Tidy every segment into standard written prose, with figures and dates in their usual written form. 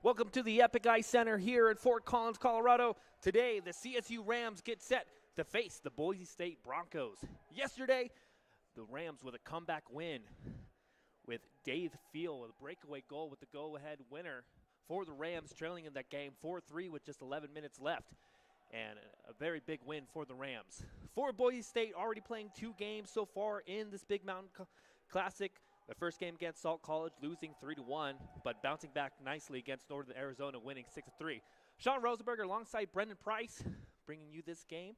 Welcome to the Epic Ice Center here in Fort Collins, Colorado. Today, the CSU Rams get set to face the Boise State Broncos. Yesterday, the Rams with a comeback win with Dave Field with a breakaway goal with the go-ahead winner for the Rams, trailing in that game 4-3 with just 11 minutes left. And a very big win for the Rams. For Boise State, already playing 2 games so far in this Big Mountain Classic. The first game against Salt College, losing 3-1, but bouncing back nicely against Northern Arizona, winning 6-3. Sean Rosenberger alongside Brendan Price, bringing you this game.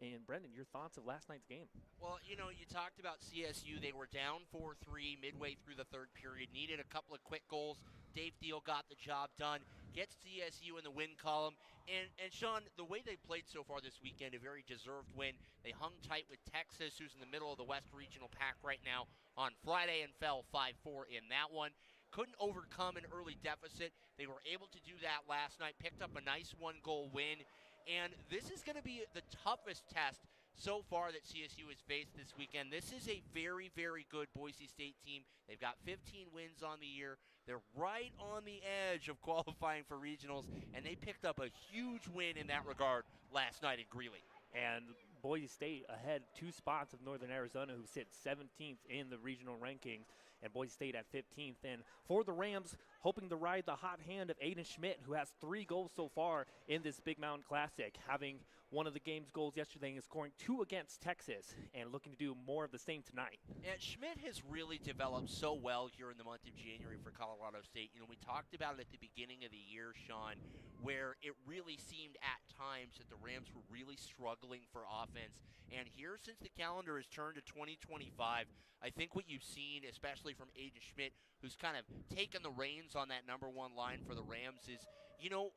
And Brendan, your thoughts of last night's game? Well, you know, you talked about CSU. They were down 4-3 midway through the third period, needed a couple of quick goals. Dave Deal got the job done, gets CSU in the win column. And Sean, the way they played so far this weekend, a very deserved win. They hung tight with Texas, who's in the middle of the West Regional Pack right now, on Friday and fell 5-4 in that one. Couldn't overcome an early deficit. They were able to do that last night, picked up a nice 1-goal win. And this is going to be the toughest test so far that CSU has faced this weekend. This is a very, very good Boise State team. They've got 15 wins on the year. They're right on the edge of qualifying for regionals, and they picked up a huge win in that regard last night in Greeley. And Boise State ahead 2 spots of Northern Arizona, who sit 17th in the regional rankings, and Boise State at 15th. And for the Rams, hoping to ride the hot hand of Aiden Schmidt, who has 3 goals so far in this Big Mountain Classic, having one of the game's goals yesterday and scoring 2 against Texas, and looking to do more of the same tonight. And Schmidt has really developed so well here in the month of January for Colorado State. You know, we talked about it at the beginning of the year, Sean, where it really seemed at times that the Rams were really struggling for offense. And here, since the calendar has turned to 2025, I think what you've seen, especially from Aiden Schmidt, who's kind of taken the reins on that number 1 line for the Rams, is, you know,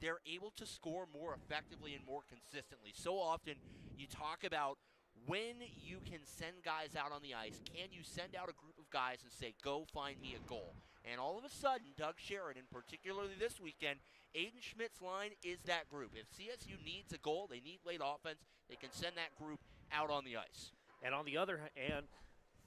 they're able to score more effectively and more consistently. So often you talk about when you can send guys out on the ice, can you send out a group of guys and say, go find me a goal? And all of a sudden, Doug Sheridan, particularly this weekend, Aiden Schmidt's line is that group. If CSU needs a goal, they need late offense, they can send that group out on the ice. And on the other hand,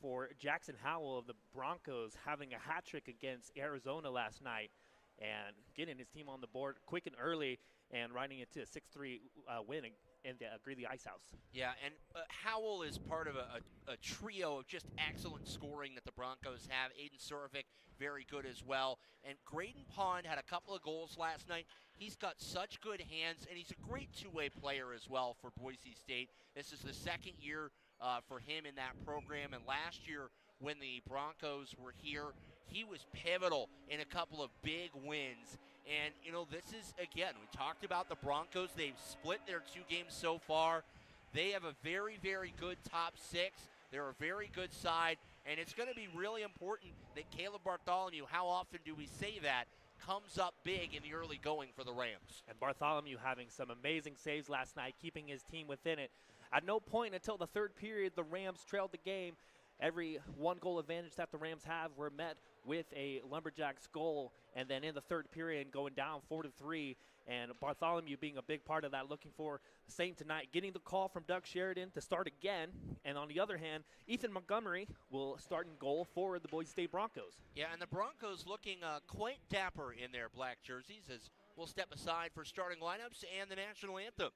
for Jackson Howell of the Broncos, having a hat trick against Arizona last night and getting his team on the board quick and early and riding into a 6-3 win in the Greeley Ice House. Yeah, and Howell is part of a trio of just excellent scoring that the Broncos have. Aiden Sorovic, very good as well. And Graydon Pond had a couple of goals last night. He's got such good hands, and he's a great two-way player as well for Boise State. This is the second year for him in that program, and last year when the Broncos were here, he was pivotal in a couple of big wins. And, you know, this is, again, we talked about the Broncos. They've split their 2 games so far. They have a very, very good top 6. They're a very good side, and it's going to be really important that Caleb Bartholomew, how often do we say that, comes up big in the early going for the Rams. And Bartholomew having some amazing saves last night, keeping his team within it. At no point until the third period, the Rams trailed the game. Every 1-goal advantage that the Rams have were met with a Lumberjacks goal, and then in the third period going down 4-3, and Bartholomew being a big part of that, looking for the same tonight, getting the call from Doug Sheridan to start again. And on the other hand, Ethan Montgomery will start in goal for the Boise State Broncos. Yeah, and the Broncos looking quite dapper in their black jerseys, as we'll step aside for starting lineups and the national anthem.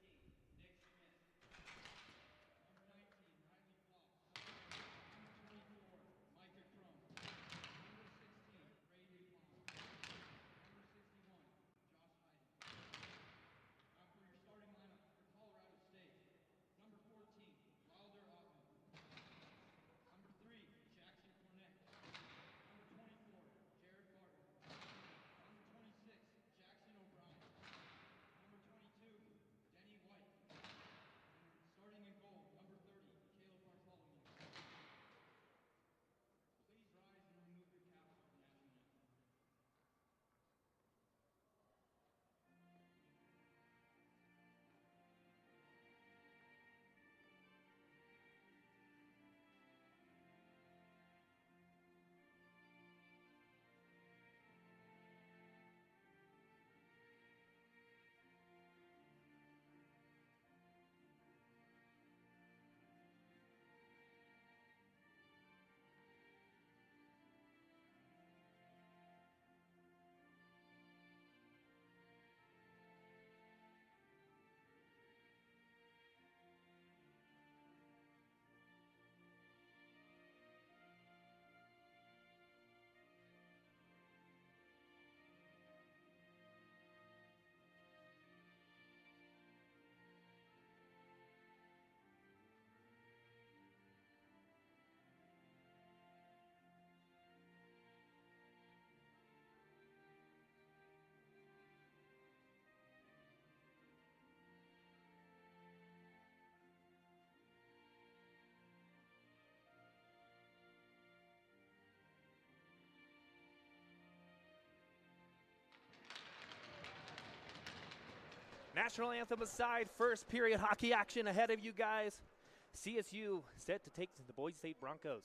National anthem aside, first period hockey action ahead of you guys. CSU set to take the Boise State Broncos.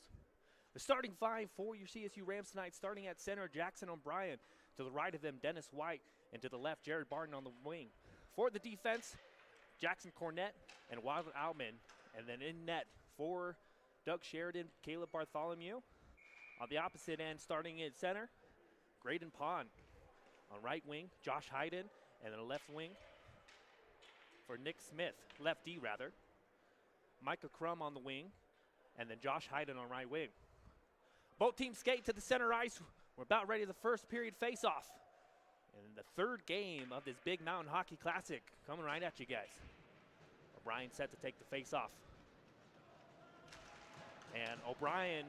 The starting five for your CSU Rams tonight, starting at center, Jackson O'Brien. To the right of them, Dennis White. And to the left, Jared Barton on the wing. For the defense, Jackson Cornett and Wilder Outman. And then in net for Doug Sheridan, Caleb Bartholomew. On the opposite end, starting at center, Graydon Pond. On right wing, Josh Hayden. And then left wing for Nick Smith, left D rather. Micah Crum on the wing, and then Josh Hayden on right wing. Both teams skate to the center ice. We're about ready for the first period face-off. And the third game of this Big Mountain Hockey Classic coming right at you guys. O'Brien set to take the face-off. And O'Brien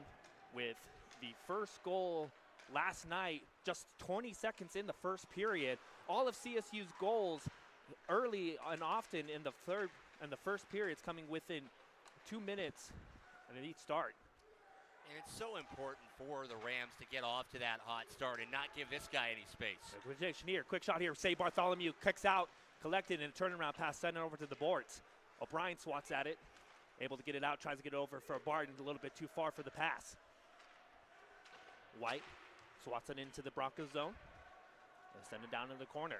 with the first goal last night, just 20 seconds in the first period. All of CSU's goals early and often in the first periods coming within 2 minutes and each start. And it's so important for the Rams to get off to that hot start and not give this guy any space. Quick shot here. Say Bartholomew kicks out, collected, and a turnaround pass, sending it over to the boards. O'Brien swats at it, able to get it out, tries to get it over for Barton, a little bit too far for the pass. White swats it into the Broncos zone and send it down to the corner.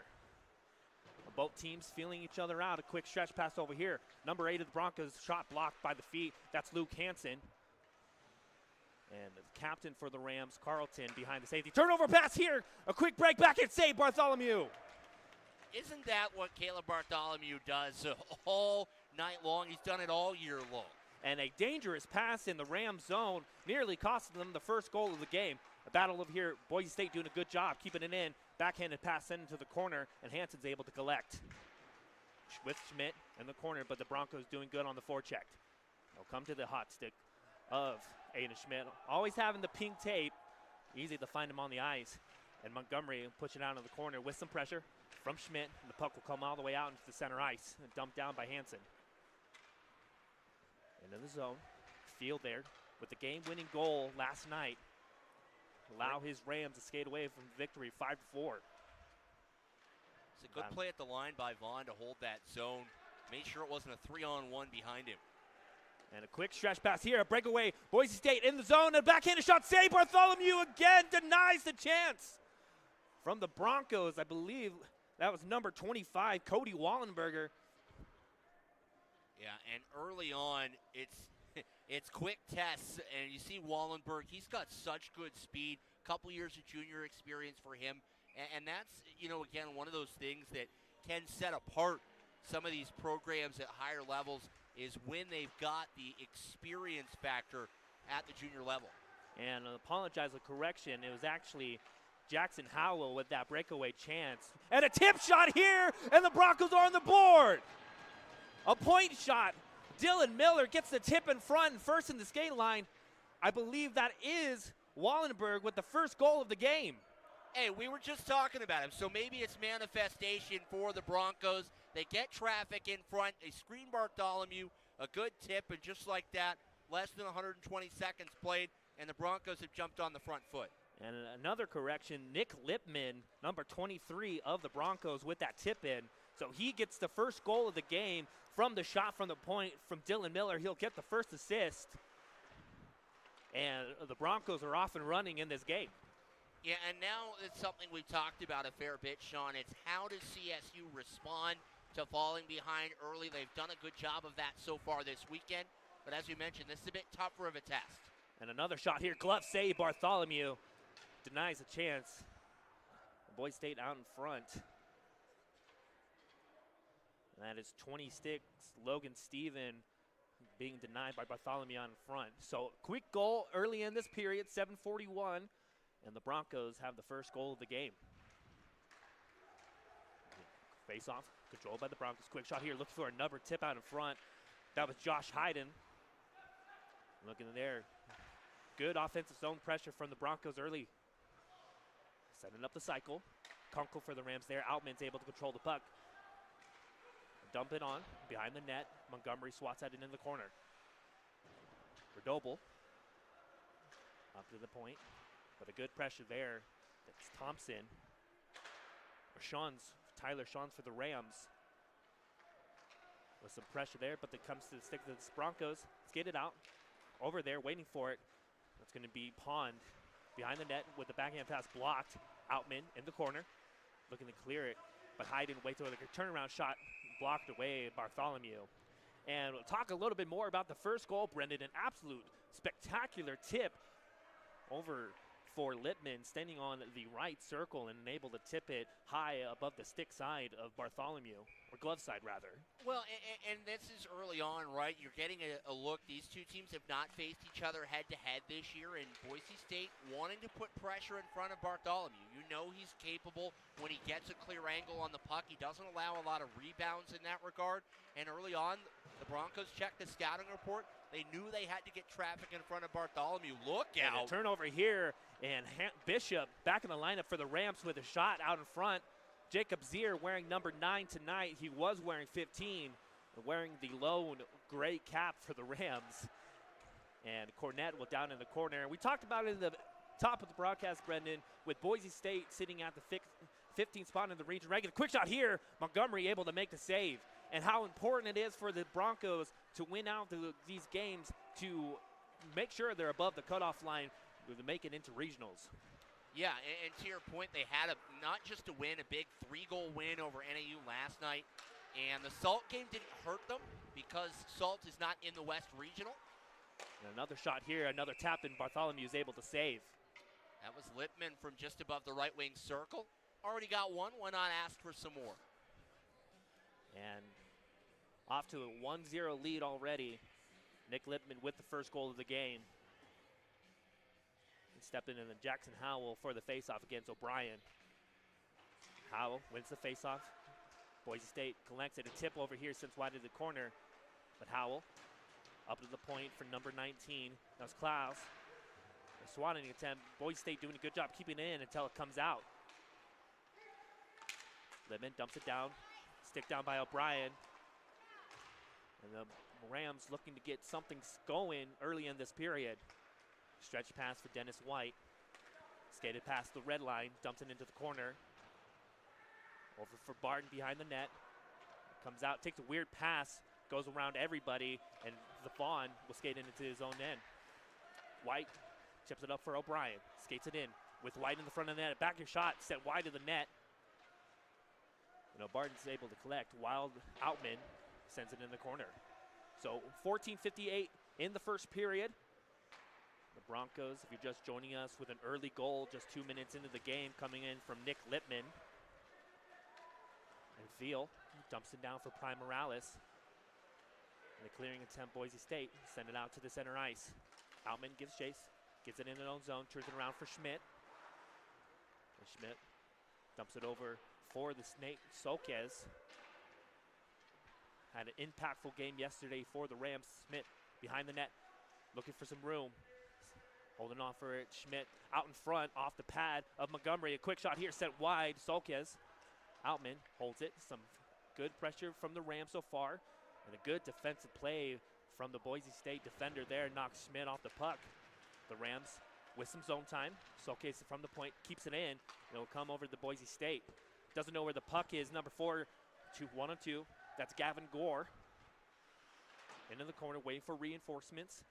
Both teams feeling each other out. A quick stretch pass over here. Number 8 of the Broncos, shot blocked by the feet. That's Luke Hansen. And the captain for the Rams, Carlton, behind the safety. Turnover pass here. A quick break back and save Bartholomew. Isn't that what Caleb Bartholomew does all night long? He's done it all year long. And a dangerous pass in the Rams zone nearly cost them the first goal of the game. A battle over here. Boise State doing a good job keeping it in. Backhanded pass sent into the corner, and Hansen's able to collect. With Schmidt in the corner, but the Broncos doing good on the forecheck. They'll come to the hot stick of Aiden Schmidt. Always having the pink tape. Easy to find him on the ice. And Montgomery pushing out in the corner with some pressure from Schmidt. And the puck will come all the way out into the center ice and dumped down by Hansen. Into the zone. Field there with the game-winning goal last night. Allow his Rams to skate away from victory 5-4. It's a good play at the line by Vaughn to hold that zone. Made sure it wasn't a 3-on-1 behind him. And a quick stretch pass here, a breakaway. Boise State in the zone, a backhanded shot save. Bartholomew again denies the chance. From the Broncos, I believe that was number 25, Cody Wallenberger. Yeah, and early on, it's quick tests, and you see Wallenberg. He's got such good speed. Couple years of junior experience for him, and that's, again, one of those things that can set apart some of these programs at higher levels is when they've got the experience factor at the junior level. And I apologize for correction. It was actually Jackson Howell with that breakaway chance. And a tip shot here, and the Broncos are on the board. A point shot. Dylan Miller gets the tip in front and first in the skate line. I believe that is Wallenberg with the first goal of the game. Hey, we were just talking about him, so maybe it's manifestation for the Broncos. They get traffic in front. They screen Bartholomew, a good tip, and just like that, less than 120 seconds played, and the Broncos have jumped on the front foot. And another correction, Nick Lipman, number 23 of the Broncos with that tip in. So he gets the first goal of the game from the shot from the point from Dylan Miller. He'll get the first assist. And the Broncos are off and running in this game. Yeah, and now it's something we've talked about a fair bit, Sean. It's how does CSU respond to falling behind early? They've done a good job of that so far this weekend. But as you mentioned, this is a bit tougher of a test. And another shot here. Glove save. Bartholomew denies a chance. Boise State out in front. And that is 26, Logan Steven being denied by Bartholomew in front. So quick goal early in this period, 7:41, and the Broncos have the first goal of the game. Face off, controlled by the Broncos. Quick shot here, looking for another tip out in front. That was Josh Hayden. Looking there. Good offensive zone pressure from the Broncos early. Setting up the cycle. Kunkel for the Rams there. Outman's able to control the puck. Dump it on behind the net. Montgomery swats at it in the corner. For Doble. Up to the point. But a good pressure there. That's Thompson. Tyler Shawns for the Rams. with some pressure there, but it comes to the stick of the Broncos. Skated out over there, waiting for it. That's going to be Pond behind the net with the backhand pass blocked. Outman in the corner, looking to clear it, but Hayden waits for the turnaround shot, blocked away Bartholomew. And we'll talk a little bit more about the first goal, Brendan. An absolute spectacular tip over for Lippman, standing on the right circle and able to tip it high above the stick side of Bartholomew, or glove side rather. Well, and this is early on, right? You're getting a look. These two teams have not faced each other head-to-head this year, and Boise State wanting to put pressure in front of Bartholomew. You know he's capable when he gets a clear angle on the puck. He doesn't allow a lot of rebounds in that regard, and early on, the Broncos checked the scouting report. They knew they had to get traffic in front of Bartholomew. Look out. And a turnover here, and Bishop back in the lineup for the Rams with a shot out in front. Jacob Zier wearing number 9 tonight. He was wearing 15, wearing the lone gray cap for the Rams. And Cornett was down in the corner. We talked about it in the top of the broadcast, Brendan, with Boise State sitting at the 15th spot in the region ranking. Quick shot here, Montgomery able to make the save. And how important it is for the Broncos to win out these games to make sure they're above the cutoff line to make it into regionals. Yeah, and to your point, they had not just a win, a big 3-goal win over NAU last night. And the Salt game didn't hurt them because Salt is not in the West Regional. And another shot here, another tap, and Bartholomew is able to save. That was Lippman from just above the right wing circle. Already got one, why not ask for some more? And off to a 1-0 lead already. Nick Lippman with the first goal of the game. And stepping in Jackson Howell for the faceoff against O'Brien. Howell wins the faceoff. Boise State collects it. A tip over here since wide of the corner. But Howell up to the point for number 19. That's Klaus. A swatting attempt. Boise State doing a good job keeping it in until it comes out. Lippman dumps it down. Stick down by O'Brien. And the Rams looking to get something going early in this period. Stretch pass for Dennis White. Skated past the red line, dumps it into the corner. Over for Barton behind the net. Comes out, takes a weird pass, goes around everybody, and the Vaughn will skate it into his own end. White chips it up for O'Brien. Skates it in with White in the front of the net. Back your shot, set wide of the net. Barton's able to collect. Wild Outman sends it in the corner. So 14:58 in the first period. The Broncos, if you're just joining us, with an early goal just 2 minutes into the game, coming in from Nick Lippman. And Veal dumps it down for Prime Morales. And the clearing attempt, Boise State, send it out to the center ice. Outman gives chase, gets it in their own zone, turns it around for Schmidt. And Schmidt dumps it over for the Snake. Soquez had an impactful game yesterday for the Rams. Schmidt behind the net, looking for some room. Holding on for it. Schmidt out in front, off the pad of Montgomery. A quick shot here, sent wide. Soquez. Outman holds it. Some good pressure from the Rams so far. And a good defensive play from the Boise State defender there. Knocks Schmidt off the puck. The Rams with some zone time. Soquez from the point, keeps it in. It'll come over to Boise State. Doesn't know where the puck is. Number 4 to 1-2. That's Gavin Gore. Into the corner, waiting for reinforcements.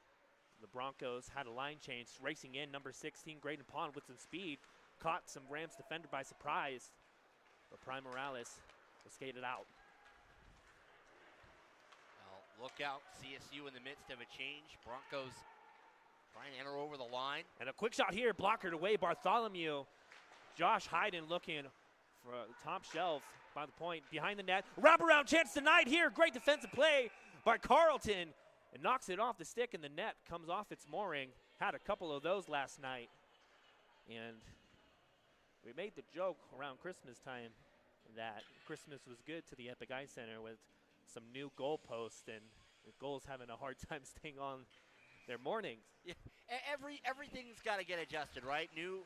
The Broncos had a line change, racing in. Number 16, Graydon Pond with some speed. Caught some Rams defender by surprise. But Prime Morales was skated out. Well, look out. CSU in the midst of a change. Broncos trying to enter over the line. And a quick shot here, blockered away. Bartholomew. Josh Hayden looking for the top shelf by the point, behind the net. Wraparound chance tonight here. Great defensive play by Carlton. And knocks it off the stick, and the net comes off its mooring. Had a couple of those last night. And we made the joke around Christmas time that Christmas was good to the Epic Ice Center with some new goalposts, and the goals having a hard time staying on their moorings. Yeah, everything's got to get adjusted, right? New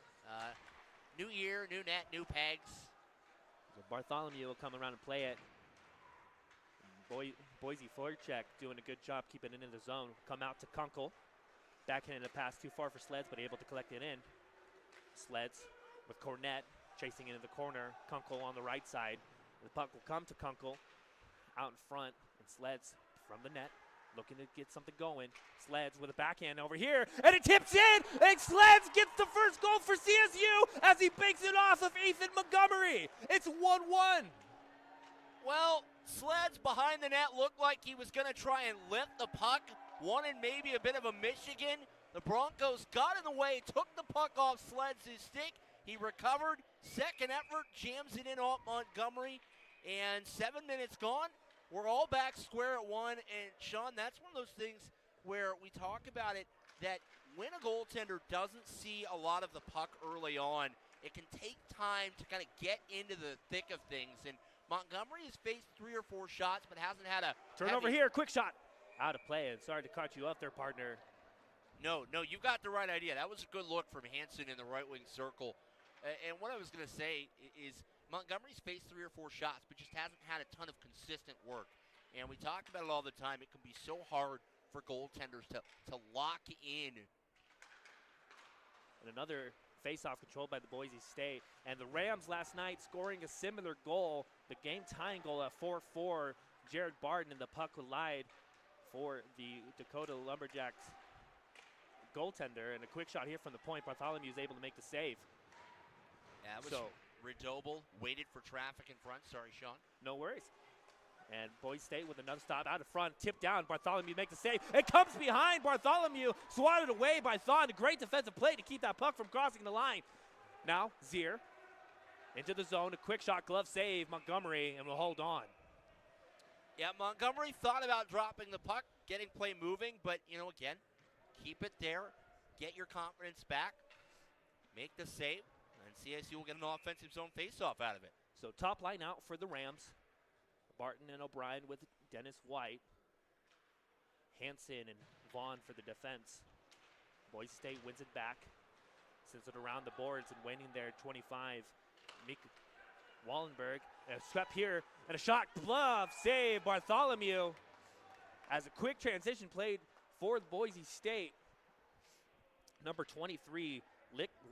year, new net, new pegs. So Bartholomew will come around and play it. Boise forecheck doing a good job keeping it in the zone. Come out to Kunkel. Backhanded a pass too far for Sleds, but able to collect it in. Sleds with Cornett chasing into the corner. Kunkel on the right side. The puck will come to Kunkel. out in front, and Sleds from the net, looking to get something going. Sleds with a backhand over here, and it tips in, and Sleds gets the first goal for CSU as he banks it off of Ethan Montgomery. It's 1-1. Well, Sleds behind the net looked like he was going to try and lift the puck, wanted maybe a bit of a Michigan. The Broncos got in the way, took the puck off Sleds' stick. He recovered, second effort, jams it in off Montgomery, and 7 minutes gone. We're all back square at one, and Sean, that's one of those things where we talk about it, that when a goaltender doesn't see a lot of the puck early on, it can take time to kind of get into the thick of things, and Montgomery has faced 3 or 4 shots, but hasn't had a turnover here, quick shot. Out of play, and sorry to cut you off there, partner. No, you've got the right idea. That was a good look from Hansen in the right wing circle. And what I was going to say is Montgomery's faced 3 or 4 shots, but just hasn't had a ton of consistent work. And we talk about it all the time. It can be so hard for goaltenders to lock in. And another face-off controlled by the Boise State. And the Rams last night scoring a similar goal, the game-tying goal at 4-4. Jared Barton, and the puck collide for the Dakota Lumberjacks goaltender. And a quick shot here from the point. Bartholomew is able to make the save. Yeah, it was Redoble, waited for traffic in front. Sorry, Sean. No worries. And Boise State with another stop out of front, tipped down. Bartholomew makes the save. It comes behind Bartholomew, swatted away by Thon. A great defensive play to keep that puck from crossing the line. Now, Zier into the zone. A quick shot, glove save. Montgomery, and will hold on. Yeah, Montgomery thought about dropping the puck, getting play moving, but, again, keep it there. Get your confidence back. Make the save. And CSU will get an offensive zone faceoff out of it. So top line out for the Rams. Barton and O'Brien with Dennis White. Hansen and Vaughn for the defense. Boise State wins it back. Sends it around the boards and winning there at 25. Mika Wallenberg. And a sweep here and a shot. Glove save Bartholomew. As a quick transition played for Boise State. Number 23,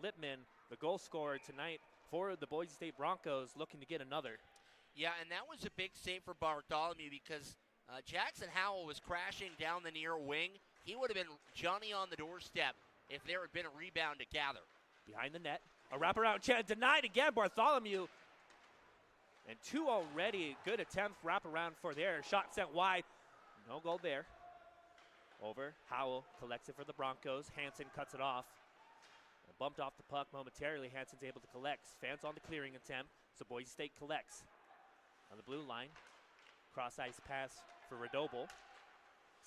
Lippman, the goal scorer tonight for the Boise State Broncos, looking to get another. Yeah, and that was a big save for Bartholomew because Jackson Howell was crashing down the near wing. He would have been Johnny on the doorstep if there had been a rebound to gather. Behind the net, a wraparound chance denied again, Bartholomew. And 2 already, good attempt wraparound for there. Shot sent wide, no goal there. Over, Howell collects it for the Broncos. Hansen cuts it off. And bumped off the puck momentarily. Hansen's able to collect. Fans on the clearing attempt, so Boise State collects. On the blue line, cross-ice pass for Redoble.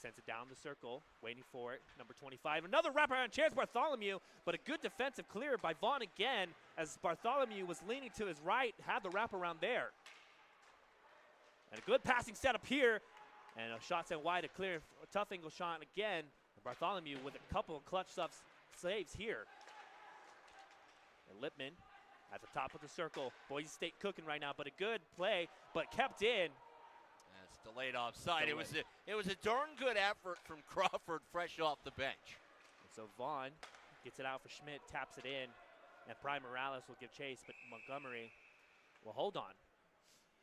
Sends it down the circle, waiting for it. Number 25, another wraparound chance, Bartholomew, but a good defensive clear by Vaughn again, as Bartholomew was leaning to his right, had the wraparound there. And a good passing setup here, and a shot sent wide, a clear, a tough angle shot again. Bartholomew with a couple of clutch saves here. And Lippman at the top of the circle. Boise State cooking right now, but a good play, but kept in. That's delayed offside. It was a darn good effort from Crawford fresh off the bench. And so Vaughn gets it out for Schmidt, taps it in, and Prime Morales will give chase, but Montgomery will hold on.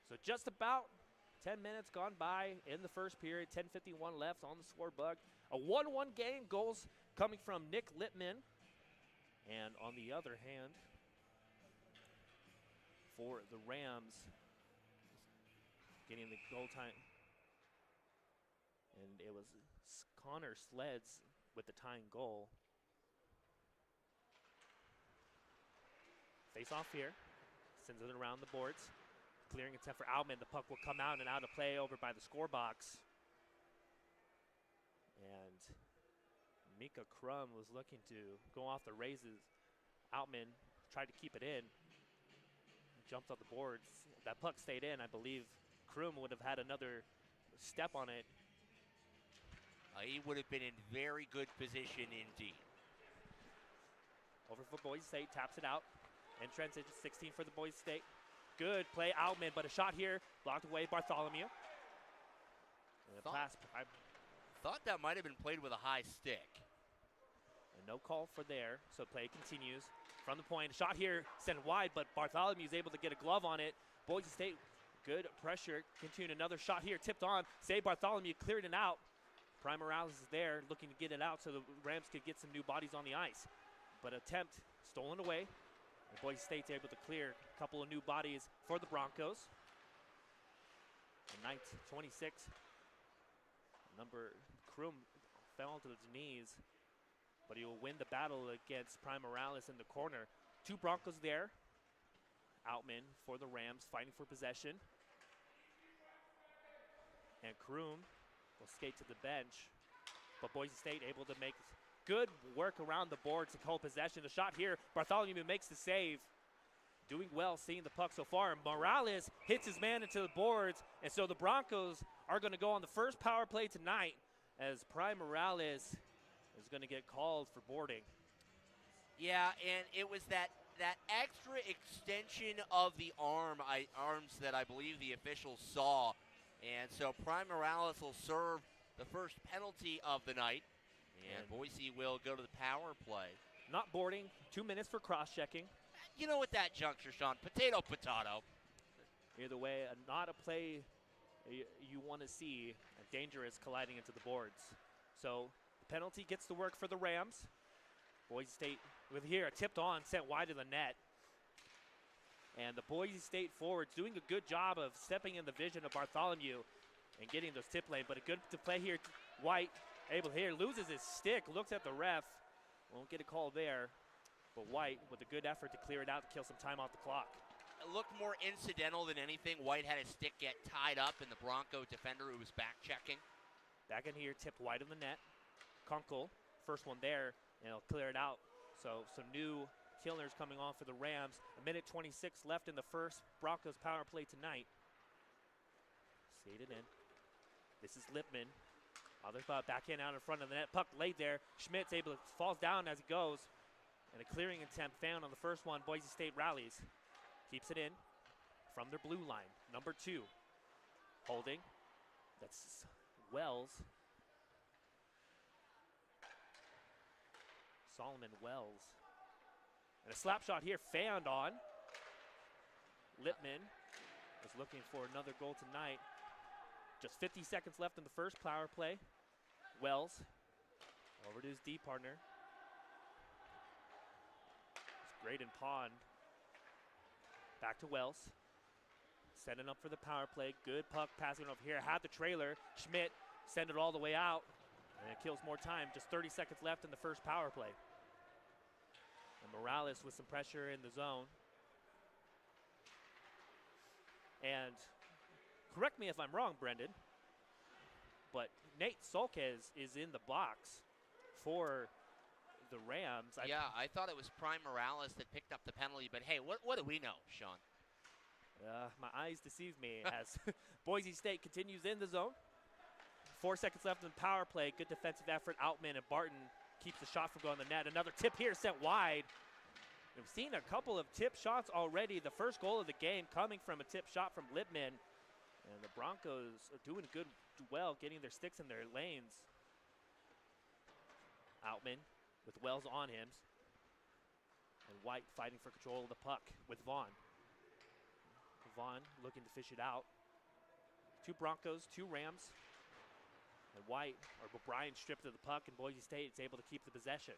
So just about 10 minutes gone by in the first period, 10:51 left on the scorebook. A 1-1 game, goals coming from Nick Lippman. And on the other hand, for the Rams, getting the goal time. And it was Connor Sleds with the tying goal. Face off here, sends it around the boards. Clearing attempt for Outman. The puck will come out and out of play over by the score box. And Mika Crum was looking to go off the raises. Outman tried to keep it in. Jumped off the boards. That puck stayed in. I believe Crum would have had another step on it. He would have been in very good position indeed. Over for Boise State. Taps it out. And transition 16 for the Boise State. Good play, Outman, but a shot here, blocked away, Bartholomew. And a pass. Thought that might have been played with a high stick. And no call for there, so play continues. From the point, shot here, sent wide, but Bartholomew is able to get a glove on it. Boise State, Good pressure. Continue another shot here. Tipped on. Say Bartholomew cleared it out. Prime Morales is there looking to get it out so the Rams could get some new bodies on the ice. But attempt stolen away. And Boise State's able to clear a couple of new bodies for the Broncos. And 26. Number Krum fell to his knees, but he will win the battle against Prime Morales in the corner. Two Broncos there. Outman for the Rams fighting for possession. And Krum will skate to the bench, but Boise State able to make good work around the boards to hold possession. The shot here, Bartholomew makes the save. Doing well seeing the puck so far. Morales hits his man into the boards, and so the Broncos are going to go on the first power play tonight as Prime Morales is going to get called for boarding. Yeah, and it was that extra extension of the arms that I believe the officials saw. And so Prime Morales will serve the first penalty of the night, and Boise will go to the power play. Not boarding, 2 minutes for cross-checking. You know, at that juncture, Sean, potato. Either way, not a play you want to see, dangerous colliding into the boards. So the penalty gets to work for the Rams. Boise State with here, a tipped on, sent wide of the net. And the Boise State forwards doing a good job of stepping in the vision of Bartholomew and getting those tip lane. But a good to play here. White able here, loses his stick, looks at the ref. Won't get a call there. But White with a good effort to clear it out to kill some time off the clock. It looked more incidental than anything. White had his stick get tied up, and the Bronco defender who was back checking. Back in here, tipped wide of the net. Kunkel, first one there, and he'll clear it out. So some new killers coming on for the Rams. 1:26 left in the first Broncos power play tonight. Skated in. This is Lippman. Other backhand out in front of the net. Puck laid there. Schmidt's able to falls down as it goes. And a clearing attempt found on the first one. Boise State rallies. Keeps it in from their blue line. Number 2. Holding. That's Wells. Solomon Wells. And a slap shot here fanned on. Lippman is looking for another goal tonight. Just 50 seconds left in the first power play. Wells over to his D partner. It's Graydon Pond. Back to Wells. Setting up for the power play. Good puck passing over here. Had the trailer. Schmidt send it all the way out. And it kills more time. Just 30 seconds left in the first power play. And Morales with some pressure in the zone. And correct me if I'm wrong, Brendan, but Nate Solkes is in the box for the Rams. I thought it was Prime Morales that picked up the penalty, but hey, what do we know, Sean? My eyes deceive me as Boise State continues in the zone. 4 seconds left in the power play. Good defensive effort. Outman and Barton keeps the shot from going to the net. Another tip here sent wide. We've seen a couple of tip shots already. The first goal of the game coming from a tip shot from Lippman. And the Broncos are doing well, getting their sticks in their lanes. Outman with Wells on him. And White fighting for control of the puck with Vaughn. Vaughn looking to fish it out. 2 Broncos, 2 Rams. And White, or O'Brien stripped of the puck, and Boise State is able to keep the possession.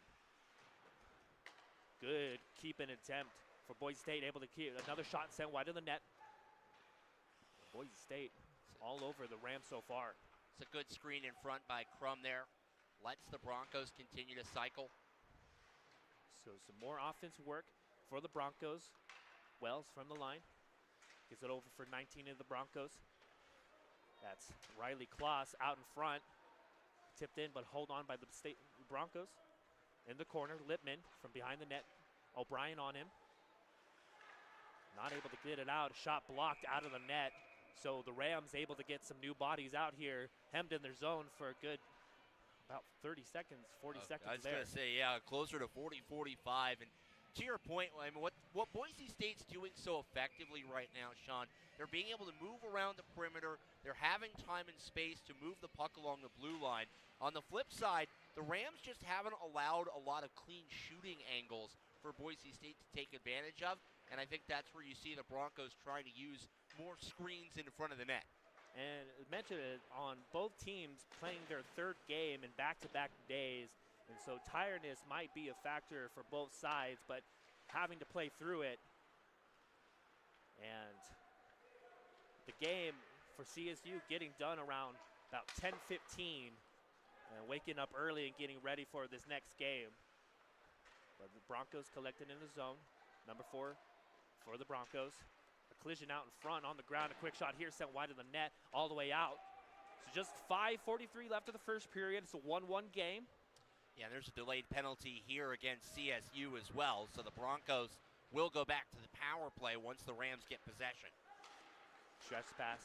Good keep-in attempt for Boise State, able to keep another shot sent wide of the net. Boise State all over the Rams so far. It's a good screen in front by Crum there. Lets the Broncos continue to cycle. So some more offensive work for the Broncos. Wells from the line. Gets it over for 19 of the Broncos. That's Riley Kloss out in front. Tipped in, but hold on by the State Broncos. In the corner, Lippman from behind the net. O'Brien on him. Not able to get it out. Shot blocked out of the net. So the Rams able to get some new bodies out here, hemmed in their zone for a good about 30 seconds, 40 seconds there. I was going to say, yeah, closer to 40, 45. And to your point, I mean, what Boise State's doing so effectively right now, Sean, they're being able to move around the perimeter. They're having time and space to move the puck along the blue line. On the flip side, the Rams just haven't allowed a lot of clean shooting angles for Boise State to take advantage of. And I think that's where you see the Broncos trying to use more screens in front of the net. And mentioned it on both teams playing their third game in back-to-back days, and so tiredness might be a factor for both sides, but having to play through it. And the game for CSU getting done around about 10:15, and waking up early and getting ready for this next game. But the Broncos collected in the zone. Number 4 for the Broncos. A collision out in front on the ground. A quick shot here sent wide of the net all the way out. So just 5:43 left of the first period. It's a 1-1 game. Yeah, there's a delayed penalty here against CSU as well. So the Broncos will go back to the power play once the Rams get possession. Stretch pass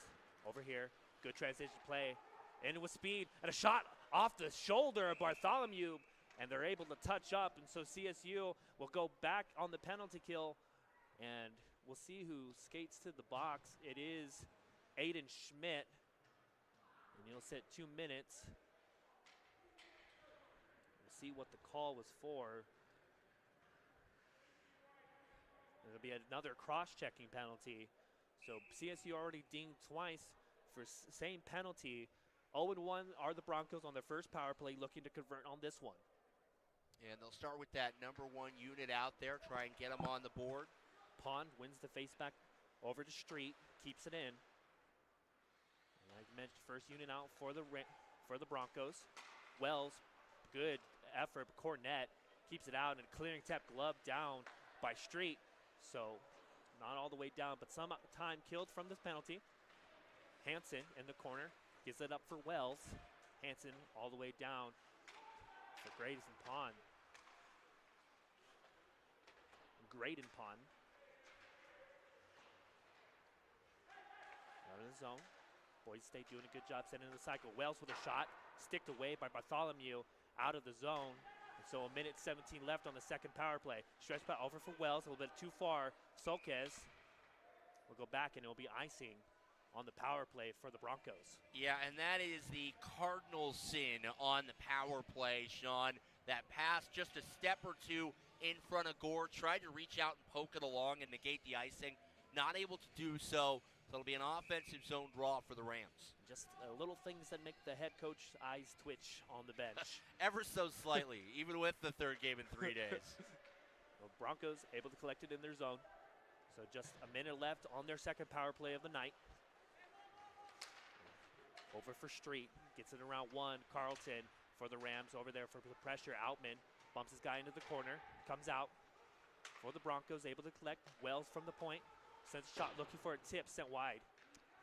over here. Good transition play. In with speed. And a shot off the shoulder of Bartholomew. And they're able to touch up. And so CSU will go back on the penalty kill. And we'll see who skates to the box. It is Aiden Schmidt. And he'll sit 2 minutes. We'll see what the call was for. It'll be another cross-checking penalty. So CSU already dinged twice for same penalty. 0-1 are the Broncos on their first power play, looking to convert on this one. And they'll start with that number 1 unit out there, try and get them on the board. Pond wins the faceback over to Street, keeps it in. Like I mentioned, first unit out for the Broncos. Wells, good effort. Cornett keeps it out, and a clearing tap glove down by Street. So not all the way down, but some time killed from this penalty. Hansen in the corner gives it up for Wells. Hansen all the way down for Grayson Pond. Graydon Pond. Out of the zone. Boise State doing a good job setting the cycle. Wells with a shot, sticked away by Bartholomew out of the zone. And so 1:17 left on the second power play. Stretch pass over for Wells, a little bit too far. Solquez will go back, and it will be icing on the power play for the Broncos. Yeah, and that is the cardinal sin on the power play, Sean. That pass just a step or two in front of Gore, tried to reach out and poke it along and negate the icing. Not able to do so. So it'll be an offensive zone draw for the Rams. Just little things that make the head coach's eyes twitch on the bench. Ever so slightly, even with the third game in 3 days. Well, Broncos able to collect it in their zone. So just a minute left on their second power play of the night. Over for Street, gets it around 1. Carlton for the Rams over there for the pressure. Outman bumps his guy into the corner, comes out for the Broncos, able to collect. Wells from the point, sends a shot looking for a tip, sent wide.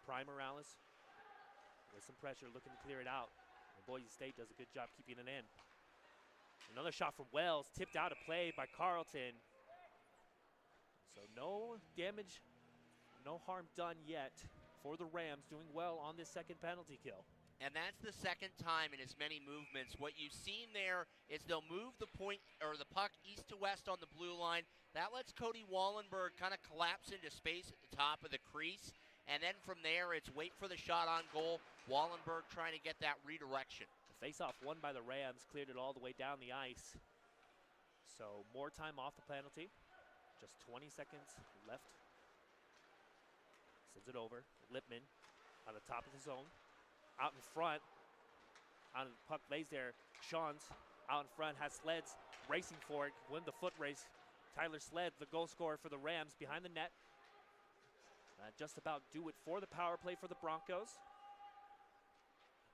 Prime Morales with some pressure, looking to clear it out. And Boise State does a good job keeping it in. Another shot from Wells, tipped out of play by Carlton. So no damage, no harm done yet for the Rams, doing well on this second penalty kill. And that's the second time in as many movements. What you've seen there is they'll move the point or the puck east to west on the blue line. That lets Cody Wallenberg kind of collapse into space at the top of the crease. And then from there, it's wait for the shot on goal. Wallenberg trying to get that redirection. The face-off won by the Rams, cleared it all the way down the ice. So more time off the penalty. Just 20 seconds left. Sends it over. Lipman on the top of the zone. Out in front. Out of the puck lays there. Sean's out in front, has Sleds racing for it. Win the foot race. Tyler Sled, the goal scorer for the Rams, behind the net. Just about do it for the power play for the Broncos.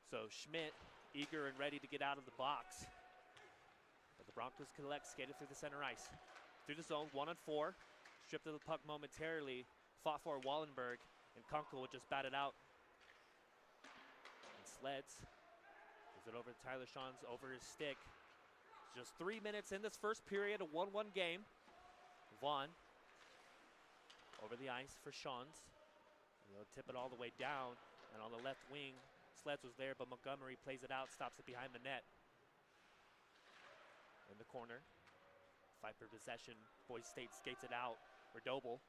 So Schmidt, eager and ready to get out of the box. But the Broncos collect, skated through the center ice. Through the zone, 1-on-4. Stripped of the puck momentarily. Fought for Wallenberg, and Kunkel would just bat it out. And Sleds gives it over to Tyler Sean's over his stick. Just 3 minutes in this first period, a 1-1 game. Vaughn over the ice for Sean's. He'll tip it all the way down, and on the left wing, Sleds was there, but Montgomery plays it out, stops it behind the net. In the corner, fight for possession. Boise State skates it out for Doble.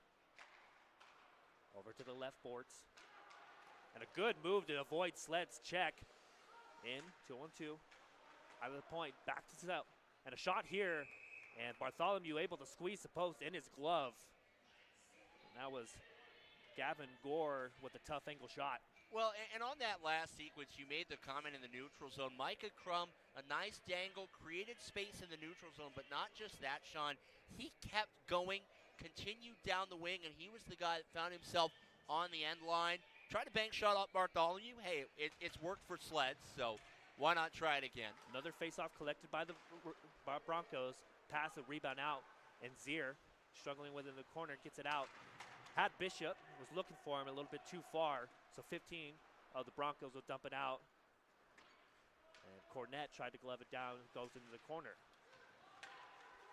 Over to the left boards. And a good move to avoid Sled's check. In, 2-on-2. Out of the point, back to Stout. And a shot here, and Bartholomew able to squeeze the post in his glove. That was Gavin Gore with a tough angle shot. Well, and on that last sequence, you made the comment in the neutral zone. Micah Crum, a nice dangle, created space in the neutral zone, but not just that, Sean. He kept going, continued down the wing, and he was the guy that found himself on the end line. Tried to bank shot up Bartholomew. Hey, it's worked for Sleds, so why not try it again? Another face-off collected by the Broncos. Pass a rebound out, and Zier, struggling within the corner, gets it out. Had Bishop, was looking for him a little bit too far, so 15 of the Broncos will dump it out. And Cornett tried to glove it down, goes into the corner.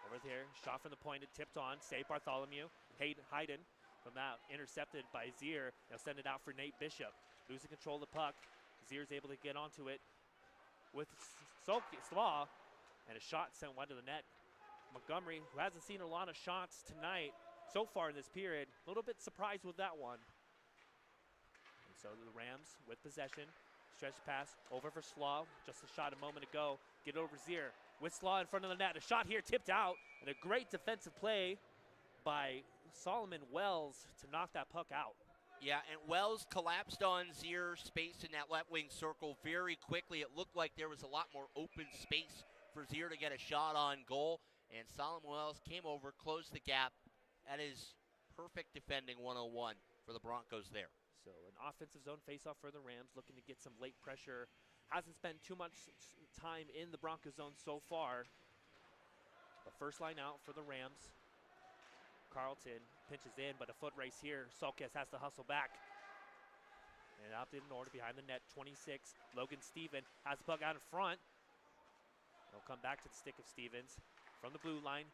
Over there, shot from the point, it tipped on, saved Bartholomew. Hayden from that, intercepted by Zier. They'll send it out for Nate Bishop. Losing control of the puck. Zier's able to get onto it with Slaw, and a shot sent wide to the net. Montgomery, who hasn't seen a lot of shots tonight so far in this period, a little bit surprised with that one. And so the Rams with possession. Stretch pass over for Slaw. Just a shot a moment ago. Get over Zier with Slaw in front of the net. A shot here tipped out, and a great defensive play by Solomon Wells to knock that puck out. Yeah, and Wells collapsed on Zier, spaced in that left wing circle very quickly. It looked like there was a lot more open space for Zier to get a shot on goal, and Solomon Wells came over, closed the gap. That is perfect defending 101 for the Broncos there. So an offensive zone faceoff for the Rams, looking to get some late pressure. Hasn't spent too much time in the Broncos zone so far. The first line out for the Rams. Carlton pinches in, but a foot race here. Solkes has to hustle back. And out in order behind the net, 26. Logan Steven has the puck out in front. They'll come back to the stick of Stevens from the blue line.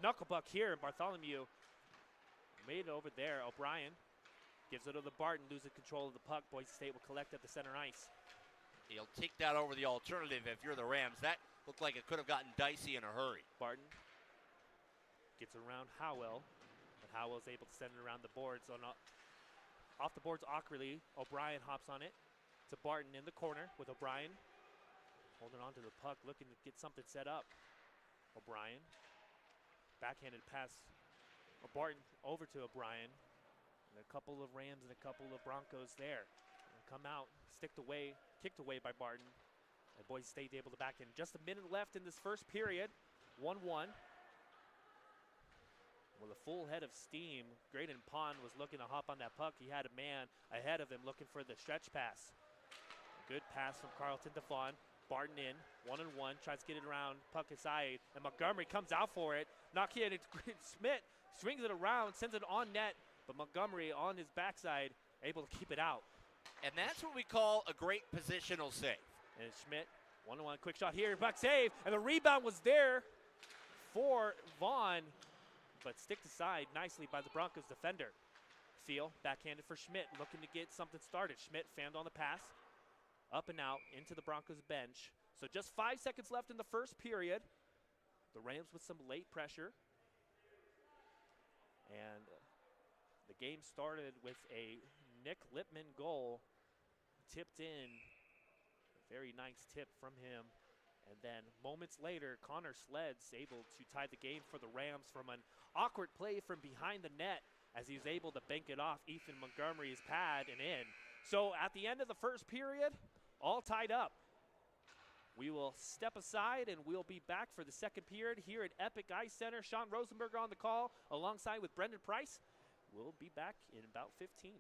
Knuckle puck here, Bartholomew made it over there. O'Brien gives it to the Barton, loses control of the puck. Boise State will collect at the center ice. He'll take that over the alternative if you're the Rams. That looked like it could have gotten dicey in a hurry. Barton gets around Howell, but Howell's able to send it around the boards. Off the boards awkwardly, O'Brien hops on it to Barton in the corner with O'Brien holding on to the puck, looking to get something set up. O'Brien, backhanded pass, Barton over to O'Brien. And a couple of Rams and a couple of Broncos there. And come out, kicked away by Barton. And Boise State able to back in. Just a minute left in this first period. 1-1. With a full head of steam, Graydon Pond was looking to hop on that puck. He had a man ahead of him looking for the stretch pass. A good pass from Carlton to Fawn. Barton in, 1-on-1, tries to get it around, puck aside, and Montgomery comes out for it. Knock it, Schmidt swings it around, sends it on net, but Montgomery on his backside, able to keep it out. And that's what we call a great positional save. And Schmidt, 1-on-1, quick shot here, puck save, and the rebound was there for Vaughn, but sticked aside nicely by the Broncos defender. Field, backhanded for Schmidt, looking to get something started. Schmidt fanned on the pass. Up and out into the Broncos bench. So just 5 seconds left in the first period. The Rams with some late pressure. And the game started with a Nick Lippman goal. Tipped in. A very nice tip from him. And then moments later, Connor Sleds able to tie the game for the Rams from an awkward play from behind the net as he was able to bank it off Ethan Montgomery's pad and in. So at the end of the first period, all tied up. We will step aside and we'll be back for the second period here at Epic Ice Center. Sean Rosenberg on the call alongside with Brendan Price. We'll be back in about 15.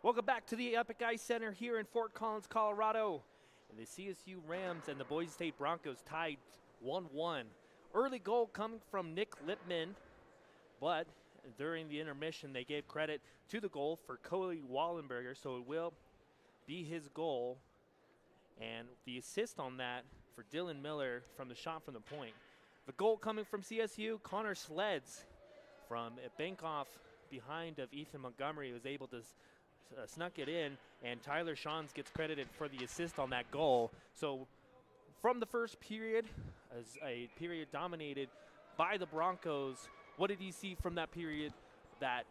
Welcome back to the Epic Ice Center here in Fort Collins, Colorado. And the CSU Rams and the Boise State Broncos tied 1-1. Early goal coming from Nick Lippman, but during the intermission they gave credit to the goal for Cody Wallenberger, so it will be his goal. And the assist on that for Dylan Miller from the shot from the point. The goal coming from CSU, Connor Sleds from a bank off behind of Ethan Montgomery was able to snuck it in, and Tyler Shawns gets credited for the assist on that goal. So from the first period, as a period dominated by the Broncos, what did you see from that period that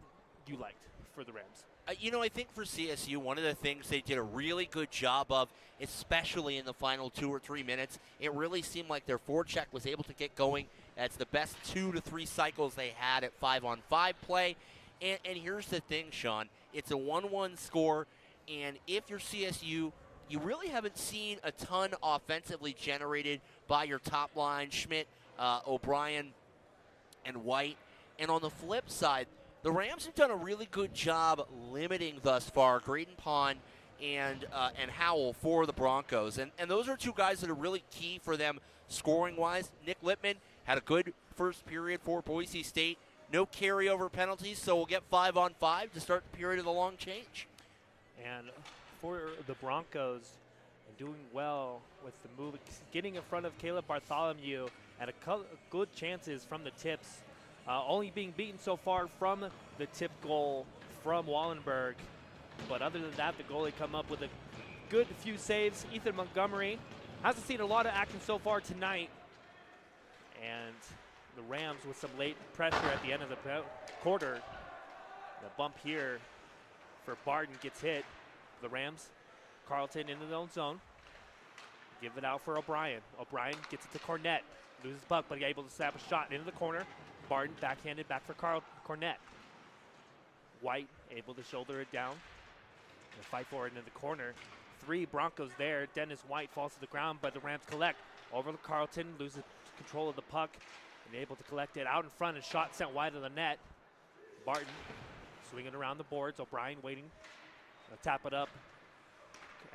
you liked for the Rams? I think for CSU, one of the things they did a really good job of, especially in the final 2 or 3 minutes, it really seemed like their forecheck was able to get going. That's the best 2 to 3 cycles they had at 5-on-5 play. And here's the thing, Sean. It's a 1-1 score, and if you're CSU, you really haven't seen a ton offensively generated by your top line, Schmidt, O'Brien, and White. And on the flip side, the Rams have done a really good job limiting thus far Graydon Pond and Howell for the Broncos. And those are 2 guys that are really key for them scoring-wise. Nick Lippman had a good first period for Boise State. No carryover penalties, so we'll get 5-on-5 to start the period of the long change. And for the Broncos, doing well with the move, getting in front of Caleb Bartholomew, and good chances from the tips. Only being beaten so far from the tip goal from Wallenberg. But other than that, the goalie come up with a good few saves. Ethan Montgomery hasn't seen a lot of action so far tonight. And the Rams with some late pressure at the end of the quarter. The bump here for Barton gets hit. The Rams, Carlton into their own zone. Give it out for O'Brien. O'Brien gets it to Cornett. Loses puck, but able to snap a shot into the corner. Barton backhanded back for Cornett. White able to shoulder it down and fight for it into the corner. 3 Broncos there. Dennis White falls to the ground, but the Rams collect. Over to Carlton, loses control of the puck and able to collect it out in front, and shot sent wide of the net. Barton swinging around the boards. O'Brien waiting. Tap it up.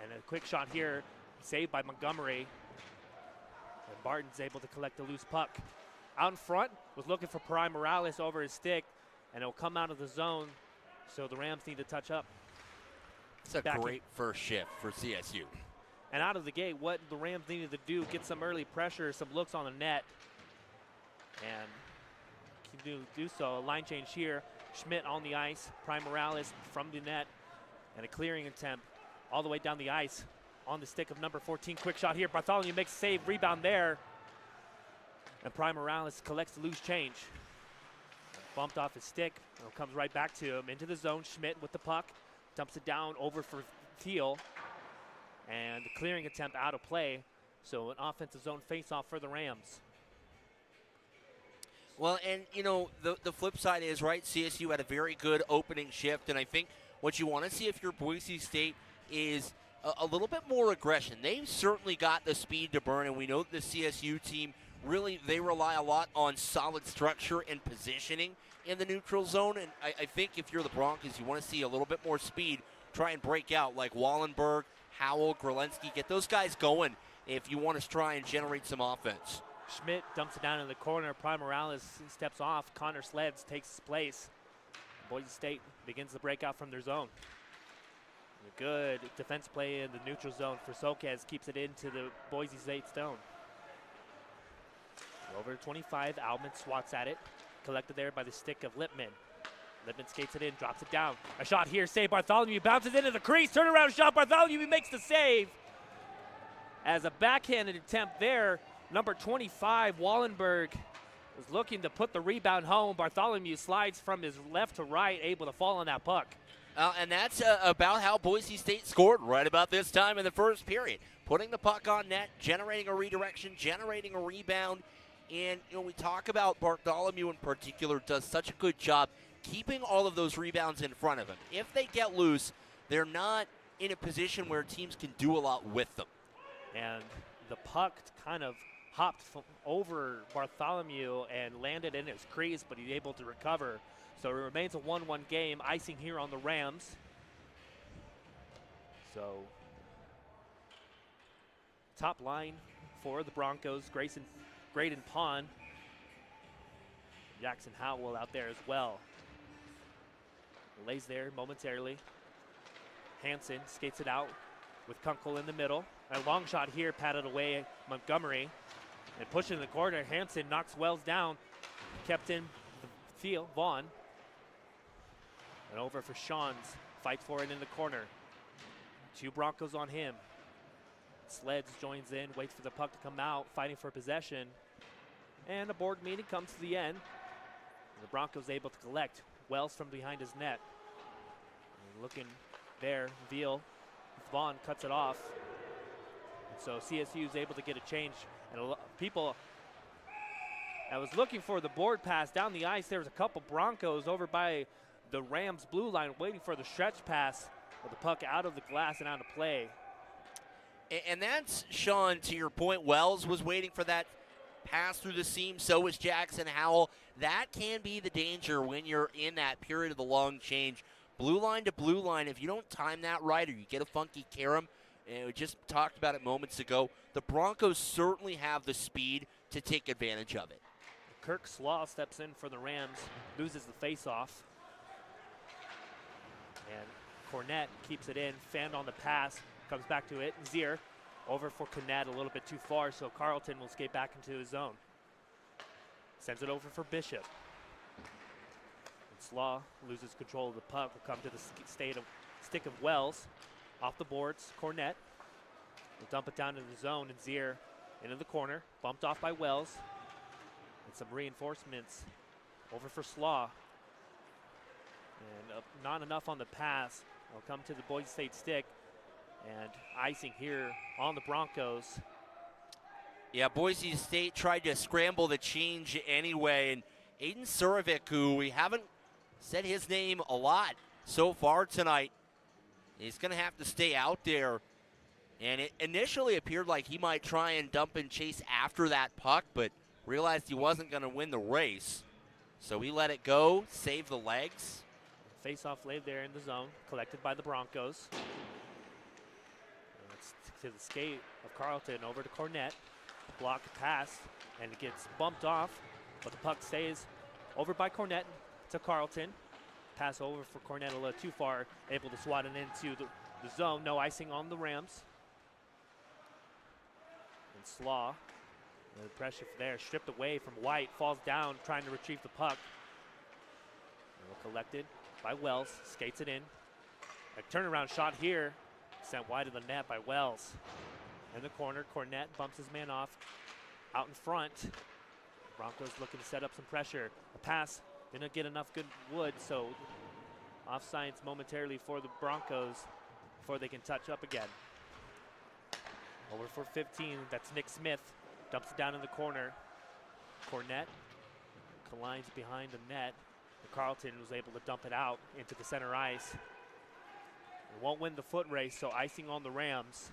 And a quick shot here, saved by Montgomery. And Barton's able to collect the loose puck. Out in front, was looking for Pry Morales over his stick, and it'll come out of the zone, so the Rams need to touch up. It's a great first shift for CSU. And out of the gate, what the Rams needed to do, get some early pressure, some looks on the net, and can do so. A line change here. Schmidt on the ice, Pry Morales from the net, and a clearing attempt all the way down the ice on the stick of number 14. Quick shot here. Bartholomew makes a save, rebound there. And Pry Morales collects the loose change. Bumped off his stick. It comes right back to him. Into the zone. Schmidt with the puck. Dumps it down over for Thiel. And the clearing attempt out of play. So an offensive zone face-off for the Rams. Well, and, the flip side is, right, CSU had a very good opening shift. And I think what you want to see if you're Boise State is a little bit more aggression. They've certainly got the speed to burn, and we know the CSU team really, they rely a lot on solid structure and positioning in the neutral zone. And I think if you're the Broncos, you want to see a little bit more speed, try and break out like Wallenberg, Howell, Grelensky. Get those guys going if you want to try and generate some offense. Schmidt dumps it down in the corner. Pry Morales steps off. Connor Sleds takes his place. Boise State begins the breakout from their zone. A good defense play in the neutral zone for Soquez. Keeps it into the Boise State zone. Over 25, Alman swats at it. Collected there by the stick of Lippman. Lippman skates it in, drops it down. A shot here, save Bartholomew, bounces into the crease, turnaround shot, Bartholomew makes the save. As a backhanded attempt there, number 25, Wallenberg, was looking to put the rebound home. Bartholomew slides from his left to right, able to fall on that puck. And that's about how Boise State scored right about this time in the first period. Putting the puck on net, generating a redirection, generating a rebound. And, we talk about Bartholomew in particular does such a good job keeping all of those rebounds in front of him. If they get loose, they're not in a position where teams can do a lot with them. And the puck kind of hopped over Bartholomew and landed in his crease, but he's able to recover. So it remains a 1-1 game. Icing here on the Rams. So top line for the Broncos, Graydon Pond, Jackson Howell out there as well. Lays there momentarily. Hansen skates it out with Kunkel in the middle. A long shot here, patted away Montgomery. And pushing in the corner, Hansen knocks Wells down. Kept in the field, Vaughn. And over for Sean's, fights for it in the corner. 2 Broncos on him. Sleds joins in, waits for the puck to come out, fighting for possession. And a board meeting comes to the end. And the Broncos able to collect. Wells from behind his net. And looking there, Veal. Vaughn cuts it off. And so CSU is able to get a change. And people, I was looking for the board pass down the ice. There was a couple Broncos over by the Rams blue line waiting for the stretch pass with the puck out of the glass and out of play. And that's, Sean, to your point, Wells was waiting for that pass through the seam. So was Jackson Howell. That can be the danger when you're in that period of the long change. Blue line to blue line, if you don't time that right or you get a funky carom, and we just talked about it moments ago, the Broncos certainly have the speed to take advantage of it. Kirk Slaw steps in for the Rams, loses the faceoff. And Cornett keeps it in, fanned on the pass, comes back to it. Zier over for Cornett, a little bit too far, so Carlton will skate back into his zone. Sends it over for Bishop. And Slaw loses control of the puck, will come to the stick of Wells. Off the boards, Cornett will dump it down into the zone, and Zier into the corner, bumped off by Wells. And some reinforcements over for Slaw. And not enough on the pass. Will come to the Boise State stick. And icing here on the Broncos. Yeah, Boise State tried to scramble the change anyway. And Aiden Surovic, who we haven't said his name a lot so far tonight, he's going to have to stay out there. And it initially appeared like he might try and dump and chase after that puck, but realized he wasn't going to win the race. So he let it go, save the legs. Face-off laid there in the zone, collected by the Broncos. And it's to the skate of Carlton over to Cornett. Block pass, and it gets bumped off, but the puck stays over by Cornett to Carlton. Pass over for Cornett a little too far, able to swat it into the zone. No icing on the Rams. And Slaw, the pressure there, stripped away from White, falls down, trying to retrieve the puck. Collected by Wells, skates it in. A turnaround shot here, sent wide of the net by Wells. In the corner, Cornett bumps his man off. Out in front, Broncos looking to set up some pressure. A pass didn't get enough good wood, so offsides momentarily for the Broncos before they can touch up again. Over for 15, that's Nick Smith. Dumps it down in the corner. Cornett collides behind the net. Carlton was able to dump it out into the center ice. It won't win the foot race, so icing on the Rams.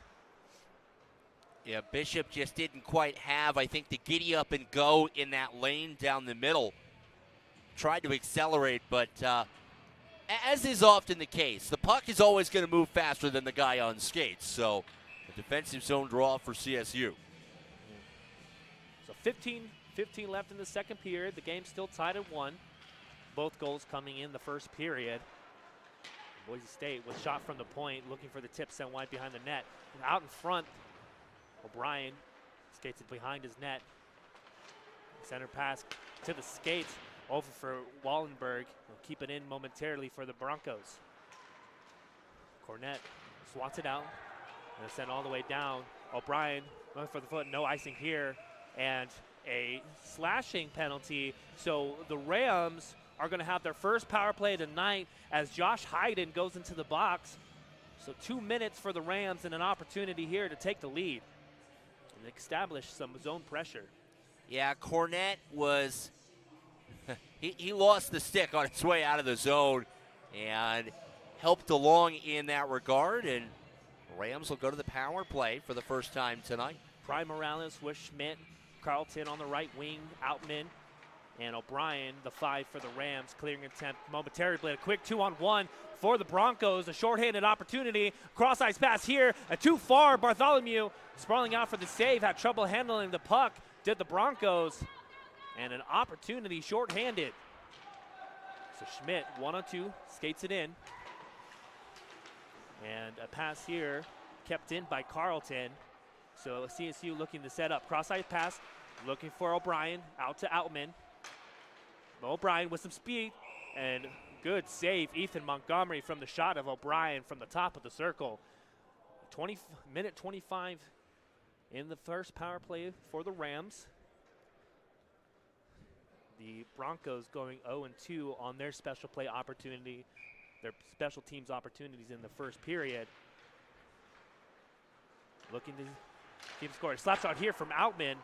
Yeah, Bishop just didn't quite have, I think, the giddy up and go in that lane down the middle. Tried to accelerate, but as is often the case, the puck is always going to move faster than the guy on skates. So a defensive zone draw for CSU. So 15 left in the second period. The game's still tied at 1. Both goals coming in the first period. Boise State with shot from the point, looking for the tip sent wide behind the net. And out in front, O'Brien skates it behind his net. Center pass to the skates, over for Wallenberg. He'll keep it in momentarily for the Broncos. Cornett swats it out and sent all the way down. O'Brien going for the foot, no icing here, and a slashing penalty. So the Rams are going to have their first power play tonight as Josh Hayden goes into the box. So 2 minutes for the Rams and an opportunity here to take the lead and establish some zone pressure. Yeah, Cornett was, he lost the stick on its way out of the zone and helped along in that regard, and Rams will go to the power play for the first time tonight. Pry Morales with Schmidt, Carlton on the right wing, Outman And O'Brien, the 5 for the Rams, clearing attempt momentarily, but a quick 2-on-1 for the Broncos. A shorthanded opportunity, cross-ice pass here, too far. Bartholomew sprawling out for the save, had trouble handling the puck, did the Broncos. And an opportunity shorthanded. So Schmidt, 1-on-2, skates it in. And a pass here kept in by Carlton. So CSU looking to set up. Cross-ice pass, looking for O'Brien, out to Outman. O'Brien with some speed, and good save. Ethan Montgomery from the shot of O'Brien from the top of the circle. 20-minute 25 in the first power play for the Rams. The Broncos going 0-2 on their special play opportunity, their special teams opportunities in the first period. Looking to keep scoring. Slap shot here from Outman,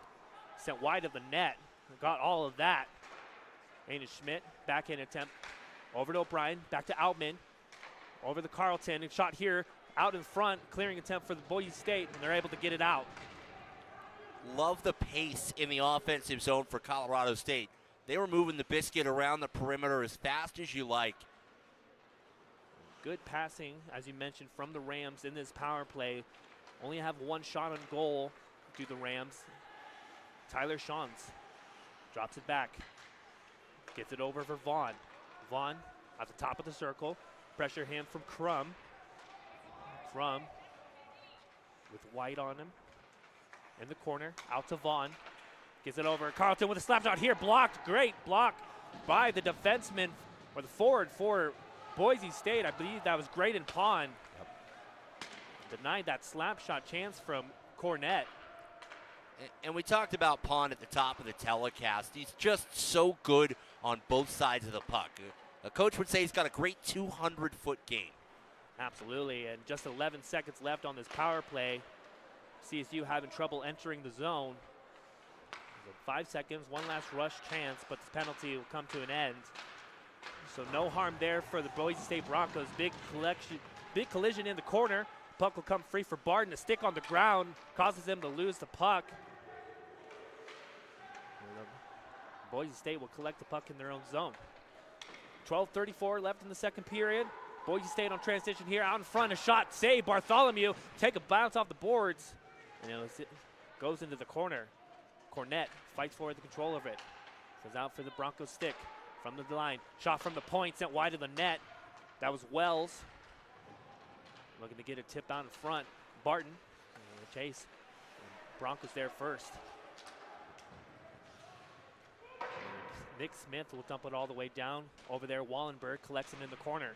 sent wide of the net. Got all of that. Aina Schmidt, backhand attempt over to O'Brien, back to Outman, over the Carlton, and shot here out in front, clearing attempt for the Boise State, and they're able to get it out. Love the pace in the offensive zone for Colorado State. They were moving the biscuit around the perimeter as fast as you like. Good passing, as you mentioned, from the Rams in this power play. Only have one shot on goal to the Rams. Tyler Shawns drops it back. Gets it over for Vaughn. Vaughn at the top of the circle. Pressure hand from Crum. Crum with White on him. In the corner, out to Vaughn. Gets it over. Carlton with a slap shot here. Blocked. Great block by the defenseman, or the forward for Boise State. I believe that was Graydon Pond. Denied that slap shot chance from Cornett. And we talked about Pond at the top of the telecast. He's just so good on both sides of the puck. A coach would say he's got a great 200-foot game. Absolutely, and just 11 seconds left on this power play. CSU having trouble entering the zone. 5 seconds, one last rush chance, but this penalty will come to an end. So no harm there for the Boise State Broncos. Big collision in the corner. Puck will come free for Barton. A stick on the ground causes them to lose the puck. Boise State will collect the puck in their own zone. 12:34 left in the second period. Boise State on transition here, out in front, a shot, save, Bartholomew, take a bounce off the boards, and it goes into the corner. Cornett fights for the control of it. Goes out for the Broncos stick from the line. Shot from the point, sent wide of the net. That was Wells. Looking to get a tip out in front. Barton, chase. Broncos there first. Nick Smith will dump it all the way down. Over there, Wallenberg collects him in the corner.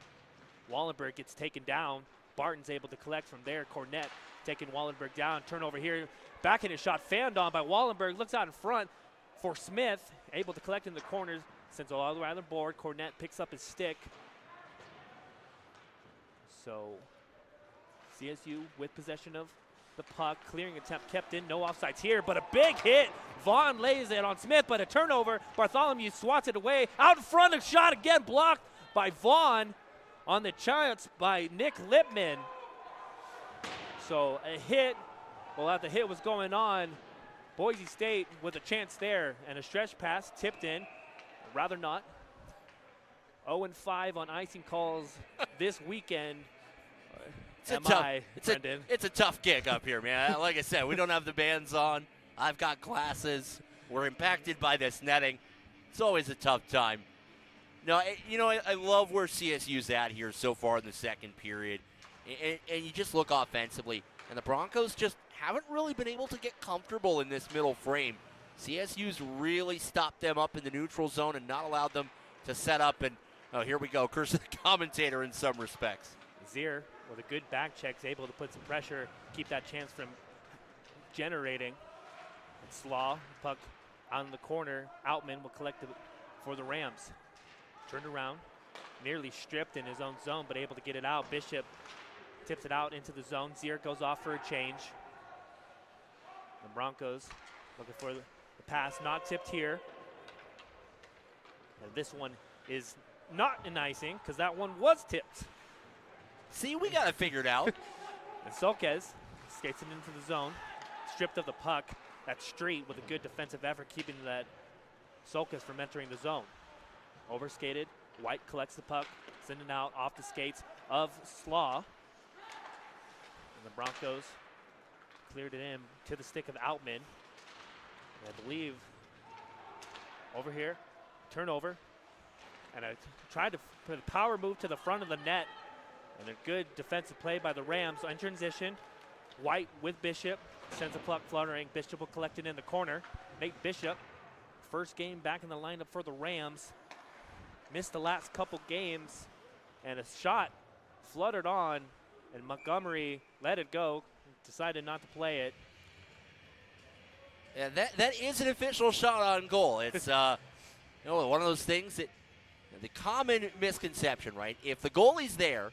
Wallenberg gets taken down. Barton's able to collect from there. Cornett taking Wallenberg down. Turnover here. Backhand shot fanned on by Wallenberg. Looks out in front for Smith. Able to collect in the corners. Sends it all the way on the board. Cornett picks up his stick. So CSU with possession of the puck. Clearing attempt kept in. No offsides here, but a big hit. Vaughn lays it on Smith, but a turnover. Bartholomew swats it away. Out in front, a shot again blocked by Vaughn on the chance by Nick Lipman. So a hit. Well, as the hit was going on, Boise State with a chance there, and a stretch pass tipped in. Rather not. 0-5 on icing calls this weekend. It's a tough gig up here, man. Like I said, we don't have the bands on. I've got glasses. We're impacted by this netting. It's always a tough time. No, I love where CSU's at here so far in the second period. And you just look offensively, and the Broncos just haven't really been able to get comfortable in this middle frame. CSU's really stopped them up in the neutral zone and not allowed them to set up. And here we go, curse the commentator in some respects. Zier with a good back check is able to put some pressure, keep that chance from generating. And Slaw, puck out in the corner. Outman will collect it for the Rams. Turned around, nearly stripped in his own zone, but able to get it out. Bishop tips it out into the zone. Zier goes off for a change. The Broncos looking for the pass, not tipped here. And this one is not an icing because that one was tipped. See, we got it figured out. And Solquez skates it into the zone, stripped of the puck. That Street with a good defensive effort, keeping that Sulcas from entering the zone. Overskated. White collects the puck, sending out off the skates of Slaw. And the Broncos cleared it in to the stick of Outman. And I believe over here, turnover. And I tried to put a power move to the front of the net. And a good defensive play by the Rams. In transition, White with Bishop. Sends the puck fluttering. Bishop will collect it in the corner. Nate Bishop, first game back in the lineup for the Rams. Missed the last couple games. And a shot fluttered on. And Montgomery let it go. Decided not to play it. Yeah, that is an official shot on goal. It's one of those things that the common misconception, right? If the goalie's there,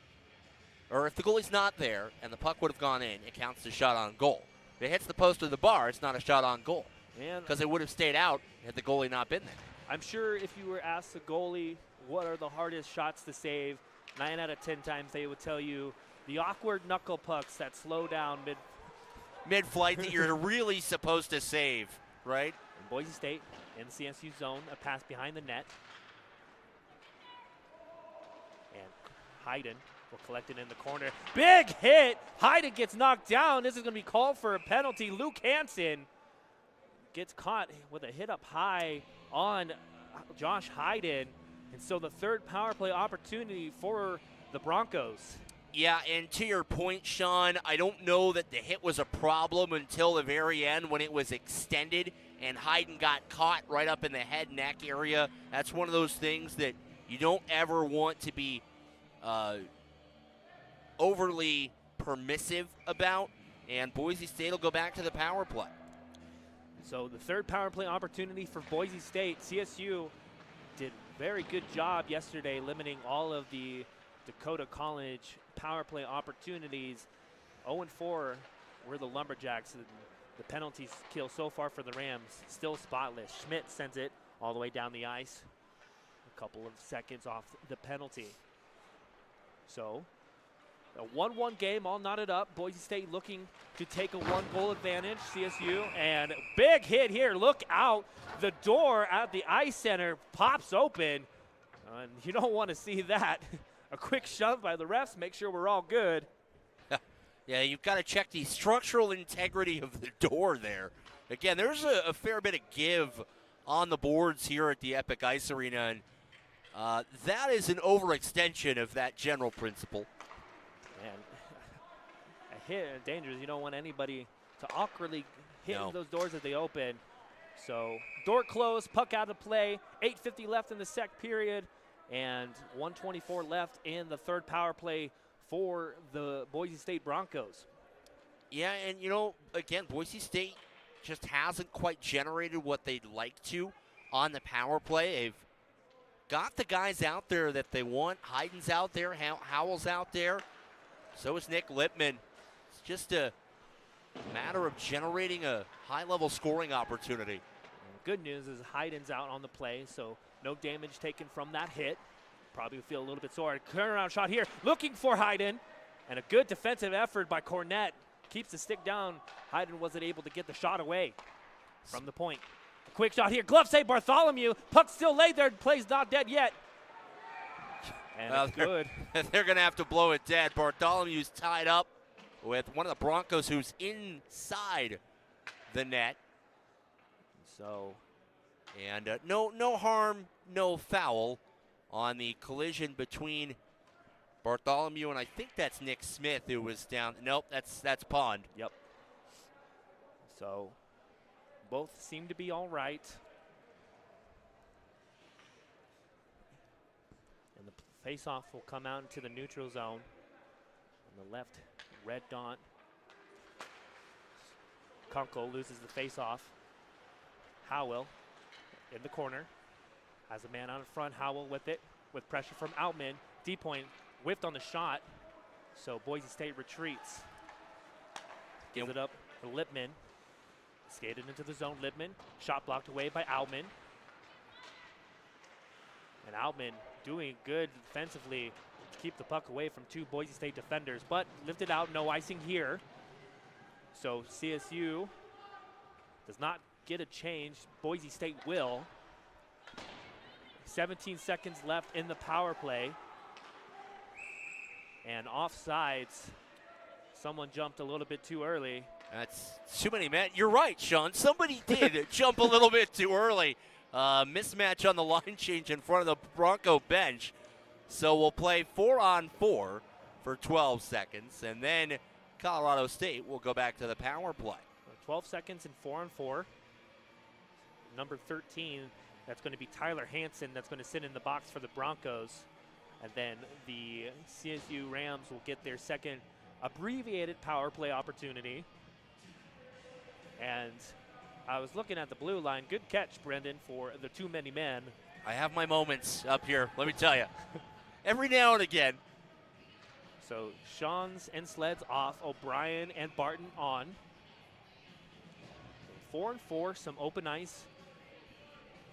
or if the goalie's not there and the puck would have gone in, it counts as shot on goal. If it hits the post or the bar, it's not a shot on goal because it would have stayed out had the goalie not been there. I'm sure if you were asked the goalie what are the hardest shots to save, 9 out of 10 times they would tell you the awkward knuckle pucks that slow down mid-flight that you're really supposed to save, right? In Boise State in the CSU zone, a pass behind the net. And Hayden will collect it in the corner. Big hit! Hayden gets knocked down. This is going to be called for a penalty. Luke Hansen gets caught with a hit up high on Josh Hayden. And so the third power play opportunity for the Broncos. Yeah, and to your point, Sean, I don't know that the hit was a problem until the very end when it was extended and Hayden got caught right up in the head neck area. That's one of those things that you don't ever want to be overly permissive about, and Boise State will go back to the power play. So the third power play opportunity for Boise State. CSU did a very good job yesterday limiting all of the Dakota College power play opportunities. 0-4 were the Lumberjacks. The penalties kill so far for the Rams, still spotless. Schmidt sends it all the way down the ice. A couple of seconds off the penalty. So a 1-1 game, all knotted up. Boise State looking to take a 1-goal advantage. CSU, and big hit here. Look out. The door at the ice center pops open. And you don't want to see that. A quick shove by the refs, make sure we're all good. Yeah, you've got to check the structural integrity of the door there. Again, there's a fair bit of give on the boards here at the Epic Ice Arena, and that is an overextension of that general principle. And a hit dangerous. You don't want anybody to awkwardly hit those doors as they open. So door closed, puck out of play. 8:50 left in the sec period, and 1:24 left in the third power play for the Boise State Broncos. Yeah, and again, Boise State just hasn't quite generated what they'd like to on the power play. They've got the guys out there that they want. Hayden's out there, Howell's out there. So is Nick Lippman. It's just a matter of generating a high-level scoring opportunity. And good news is Hayden's out on the play, so no damage taken from that hit. Probably feel a little bit sore. Turnaround shot here, looking for Hayden. And a good defensive effort by Cornett. Keeps the stick down. Hayden wasn't able to get the shot away from the point. A quick shot here, glove save Bartholomew. Puck still laid there, play's not dead yet. And it's good. They're going to have to blow it dead. Bartholomew's tied up with one of the Broncos who's inside the net. So, and no harm, no foul on the collision between Bartholomew and I think that's Nick Smith who was down. Nope, that's Pond. Yep. So both seem to be all right. And the face-off will come out into the neutral zone. On the left, red dot. Kunkel loses the face-off. Howell in the corner. Has a man out in front. Howell with it, with pressure from Outman. D-point whiffed on the shot. So Boise State retreats. Gives it up to Lippman. Skated into the zone, Lippman. Shot blocked away by Outman. And Outman doing good defensively to keep the puck away from two Boise State defenders, but lifted out, no icing here. So CSU does not get a change. Boise State will. 17 seconds left in the power play. And offsides. Someone jumped a little bit too early. That's too many men. You're right, Sean. Somebody did jump a little bit too early. Mismatch on the line change in front of the Bronco bench. So we'll play 4-on-4 for 12 seconds, and then Colorado State will go back to the power play. 12 seconds and 4-on-4. Number 13, that's going to be Tyler Hansen. That's going to sit in the box for the Broncos. And then the CSU Rams will get their second abbreviated power play opportunity. And I was looking at the blue line. Good catch, Brendan, for the too many men. I have my moments up here, let me tell you. Every now and again. So Sean's and Sled's off. O'Brien and Barton on. 4-on-4, some open ice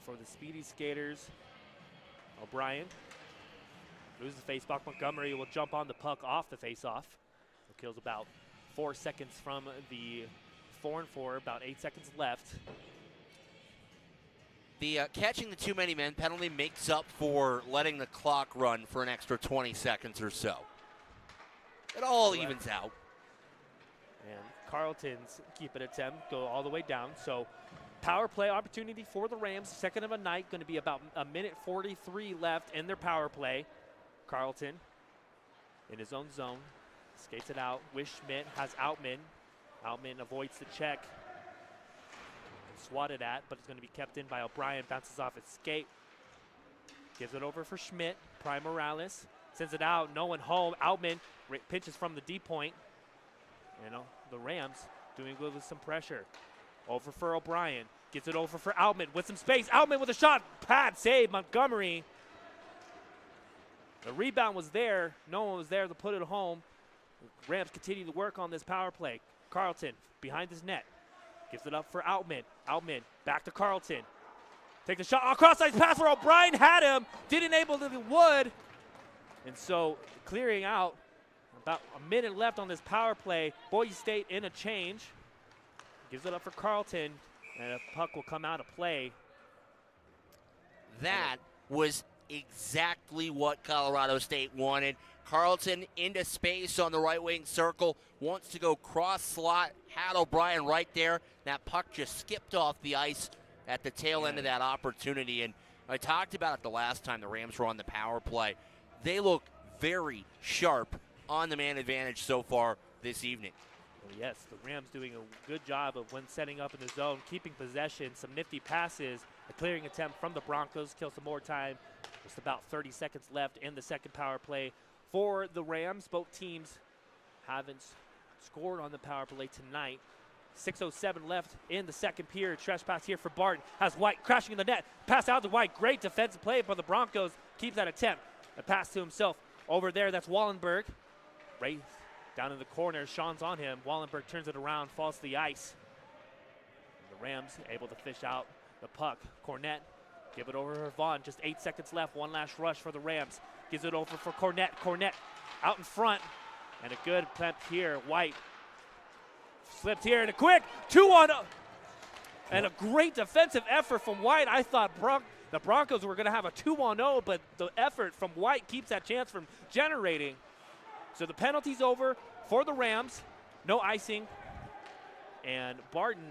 for the speedy skaters. O'Brien loses the faceoff. Montgomery will jump on the puck off the faceoff. Kills about 4 seconds from the 4-on-4, about 8 seconds left. The catching the too many men penalty makes up for letting the clock run for an extra 20 seconds or so. It all evens out. And Carleton's keeping attempt, go all the way down. So power play opportunity for the Rams, second of a night, going to be about a minute 43 left in their power play. Carleton in his own zone. Skates it out. Wish Schmidt has Outman. Outman avoids the check. Swatted at, but it's going to be kept in by O'Brien. Bounces off his skate. Gives it over for Schmidt. Prime Morales sends it out. No one home. Outman pinches from the D point. You know, the Rams doing good with some pressure. Over for O'Brien. Gets it over for Outman with some space. Outman with a shot. Pad save. Montgomery. The rebound was there. No one was there to put it home. Rams continue to work on this power play. Carleton behind his net. Gives it up for Outman. Outman back to Carleton. Take the shot. Oh, cross-ice pass for O'Brien. Had him. Didn't able to the wood. And so clearing out. About a minute left on this power play. Boise State in a change. Gives it up for Carleton. And a puck will come out of play. That was exactly what Colorado State wanted. Carleton into space on the right wing circle, wants to go cross slot, had O'Brien right there. That puck just skipped off the ice at the tail end of that opportunity. And I talked about it the last time the Rams were on the power play. They look very sharp on the man advantage so far this evening. Well, yes, the Rams doing a good job of when setting up in the zone, keeping possession, some nifty passes, a clearing attempt from the Broncos, kill some more time. Just about 30 seconds left in the second power play for the Rams. Both teams haven't scored on the power play tonight. 6:07 left in the second period. Trash pass here for Barton. Has White crashing in the net. Pass out to White. Great defensive play, but the Broncos keeps that attempt. A pass to himself. Over there, that's Wallenberg. Right down in the corner. Sean's on him. Wallenberg turns it around, falls to the ice. The Rams able to fish out the puck. Cornette, give it over to Vaughn. Just 8 seconds left. One last rush for the Rams. Gives it over for Cornette. Cornette out in front. And a good attempt here. White slipped here and a quick 2-on-0. And a great defensive effort from White. I thought the Broncos were going to have a 2-on-0, but the effort from White keeps that chance from generating. So the penalty's over for the Rams. No icing. And Barton.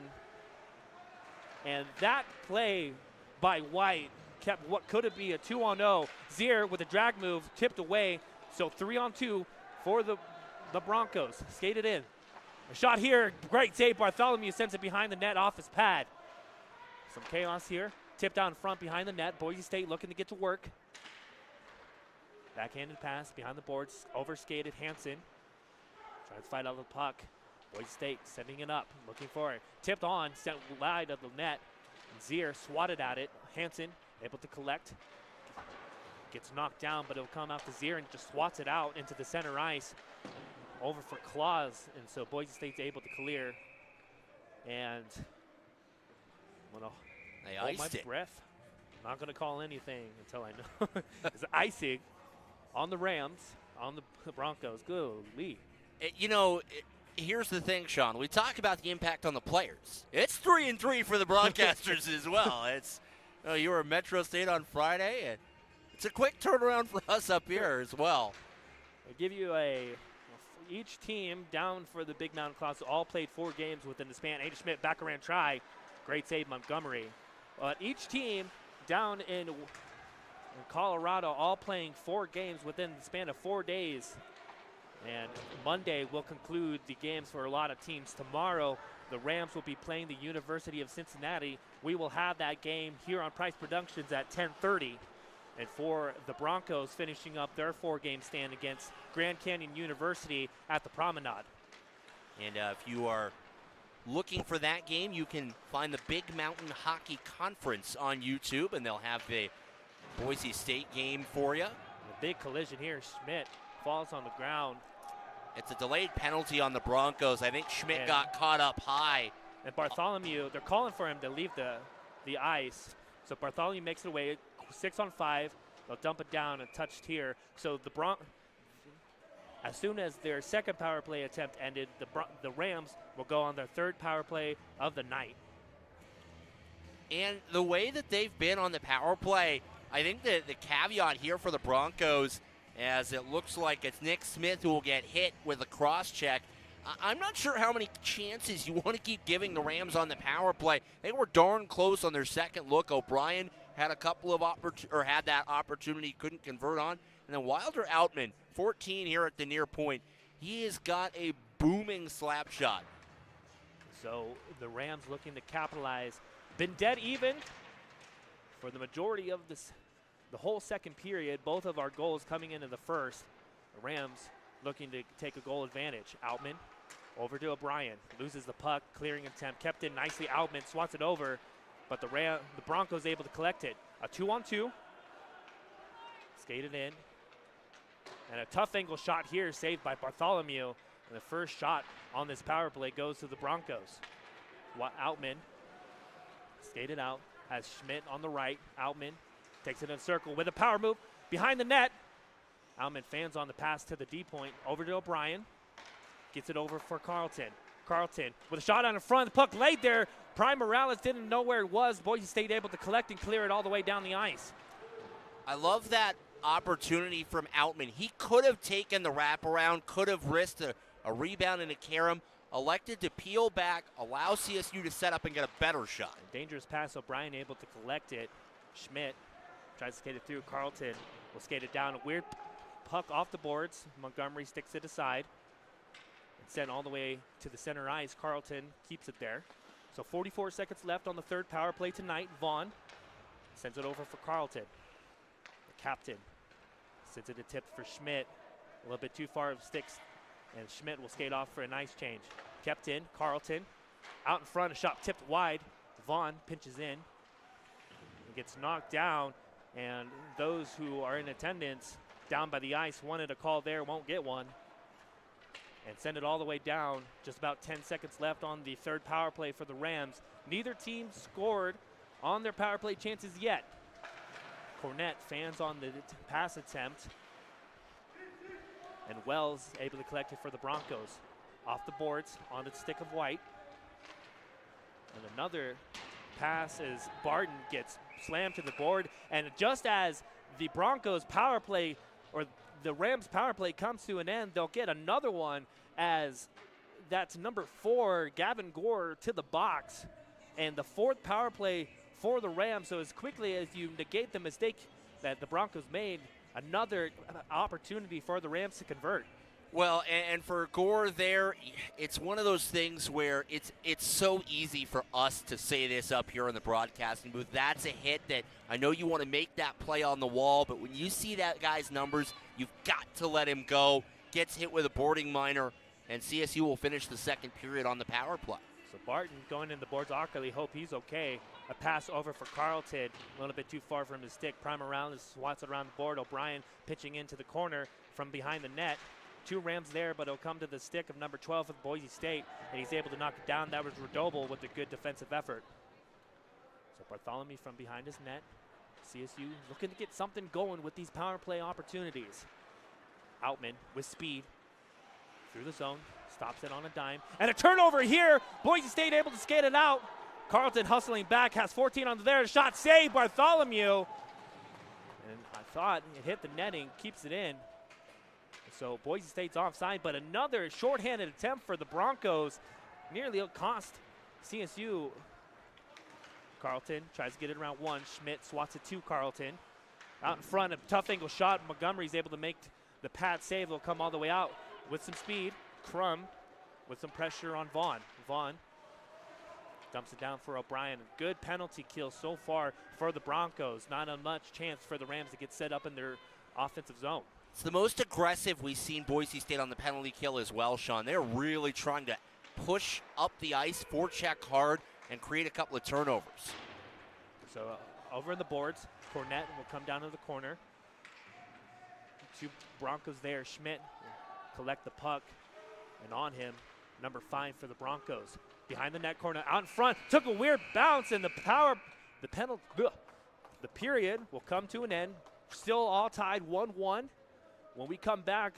And that play by White kept what could have been a 2-on-0. Zier with a drag move tipped away. So 3-on-2 for the Broncos. Skated in. A shot here. Great save. Bartholomew sends it behind the net off his pad. Some chaos here. Tipped down front behind the net. Boise State looking to get to work. Backhanded pass behind the boards. Overskated Hansen. Tries to fight out the puck. Boise State sending it up. Looking for it. Tipped on. Sent wide of the net. Zier swatted at it. Hansen able to collect. Gets knocked down, but it'll come out to Zier and just swats it out into the center ice. Over for Claus. And so Boise State's able to clear. And I'm going to hold my breath. I'm not going to call anything until I know. It's icing on the Rams, on the Broncos. Golly. Here's the thing, Sean. We talk about the impact on the players. It's 3-3 for the broadcasters as well. Oh, you were at Metro State on Friday, and it's a quick turnaround for us up here as well. I'll give you each team down for the Big Mountain Classic all played 4 games within the span. ACHA Schmidt back around try. Great save, Montgomery. But each team down in Colorado all playing 4 games within the span of 4 days. And Monday will conclude the games for a lot of teams. Tomorrow, the Rams will be playing the University of Cincinnati. We will have that game here on Price Productions at 10:30. And for the Broncos, finishing up their 4-game stand against Grand Canyon University at the Promenade. And if you are looking for that game, you can find the Big Mountain Hockey Conference on YouTube, and they'll have the Boise State game for you. A big collision here. Schmidt falls on the ground. It's a delayed penalty on the Broncos. I think Schmidt got caught up high. And Bartholomew, they're calling for him to leave the ice. So Bartholomew makes it away. 6 on 5. They'll dump it down and touched here. So as soon as their second power play attempt ended, the Rams will go on their 3rd power play of the night. And the way that they've been on the power play, I think that the caveat here for the Broncos, as it looks like it's Nick Smith who will get hit with a cross check. I'm not sure how many chances you want to keep giving the Rams on the power play. They were darn close on their second look. O'Brien had a couple of had that opportunity, couldn't convert on. And then Wilder Outman, 14 here at the near point. He has got a booming slap shot. So the Rams looking to capitalize. Been dead even for the majority of the whole second period. Both of our goals coming into the first. The Rams looking to take a goal advantage. Outman over to O'Brien. Loses the puck. Clearing attempt. Kept in nicely. Outman swats it over. But the Broncos able to collect it. A 2-on-2. Skated in. And a tough angle shot here saved by Bartholomew. And the first shot on this power play goes to the Broncos. Outman skated out. Has Schmidt on the right. Outman takes it in a circle with a power move behind the net. Outman fans on the pass to the D point. Over to O'Brien. Gets it over for Carlton. Carlton with a shot out in front. The puck laid there. Prime Morales didn't know where it was. Boise State able to collect and clear it all the way down the ice. I love that opportunity from Outman. He could have taken the wraparound, could have risked a rebound and a carom. Elected to peel back, allow CSU to set up and get a better shot. Dangerous pass. O'Brien able to collect it. Schmidt tries to skate it through. Carlton will skate it down. A weird puck off the boards. Montgomery sticks it aside. And sent all the way to the center ice. Carlton keeps it there. So 44 seconds left on the 3rd power play tonight. Vaughn sends it over for Carlton. The captain sends it a tip for Schmidt. A little bit too far of sticks. And Schmidt will skate off for a nice change. Kept in. Carlton out in front. A shot tipped wide. Vaughn pinches in. He gets knocked down. And those who are in attendance down by the ice wanted a call there. Won't get one. And send it all the way down. Just about 10 seconds left on the 3rd power play for the Rams. Neither team scored on their power play chances yet. Cornett fans on the pass attempt. And Wells able to collect it for the Broncos. Off the boards on the stick of White. And another pass as Barton gets slammed to the board. And just as the Broncos power play, or the Rams power play comes to an end, they'll get another one as that's number 4, Gavin Gore, to the box. And the 4th power play for the Rams. So as quickly as you negate the mistake that the Broncos made, another opportunity for the Rams to convert. Well, and for Gore there, it's one of those things where it's so easy for us to say this up here in the broadcasting booth. That's a hit that I know you want to make that play on the wall, but when you see that guy's numbers, you've got to let him go. Gets hit with a boarding minor, and CSU will finish the second period on the power play. So Barton going in the boards awkwardly. Hope he's okay. A pass over for Carlton. A little bit too far from his stick. Prime around, swats it around the board. O'Brien pitching into the corner from behind the net. 2 Rams there, but it'll come to the stick of number 12 of Boise State, and he's able to knock it down. That was Redoble with a good defensive effort. So Bartholomew from behind his net. CSU looking to get something going with these power play opportunities. Outman with speed through the zone, stops it on a dime. And a turnover here. Boise State able to skate it out. Carlton hustling back, has 14 on there. Shot saved, Bartholomew. And I thought it hit the netting, keeps it in. So Boise State's offside, but another shorthanded attempt for the Broncos. Nearly cost CSU. Carlton tries to get it around one. Schmidt swats it to Carlton. Out in front, a tough angle shot. Montgomery's able to make the pad save. They'll come all the way out with some speed. Crum with some pressure on Vaughn. Vaughn dumps it down for O'Brien. Good penalty kill so far for the Broncos. Not a much chance for the Rams to get set up in their offensive zone. It's the most aggressive we've seen Boise State on the penalty kill as well, Sean. They're really trying to push up the ice, forecheck hard, and create a couple of turnovers. So over in the boards, Cornett will come down to the corner. Two Broncos there. Schmidt will collect the puck, and on him, number 5 for the Broncos. Behind the net corner, out in front, took a weird bounce, and the period will come to an end. Still all tied 1-1. When we come back,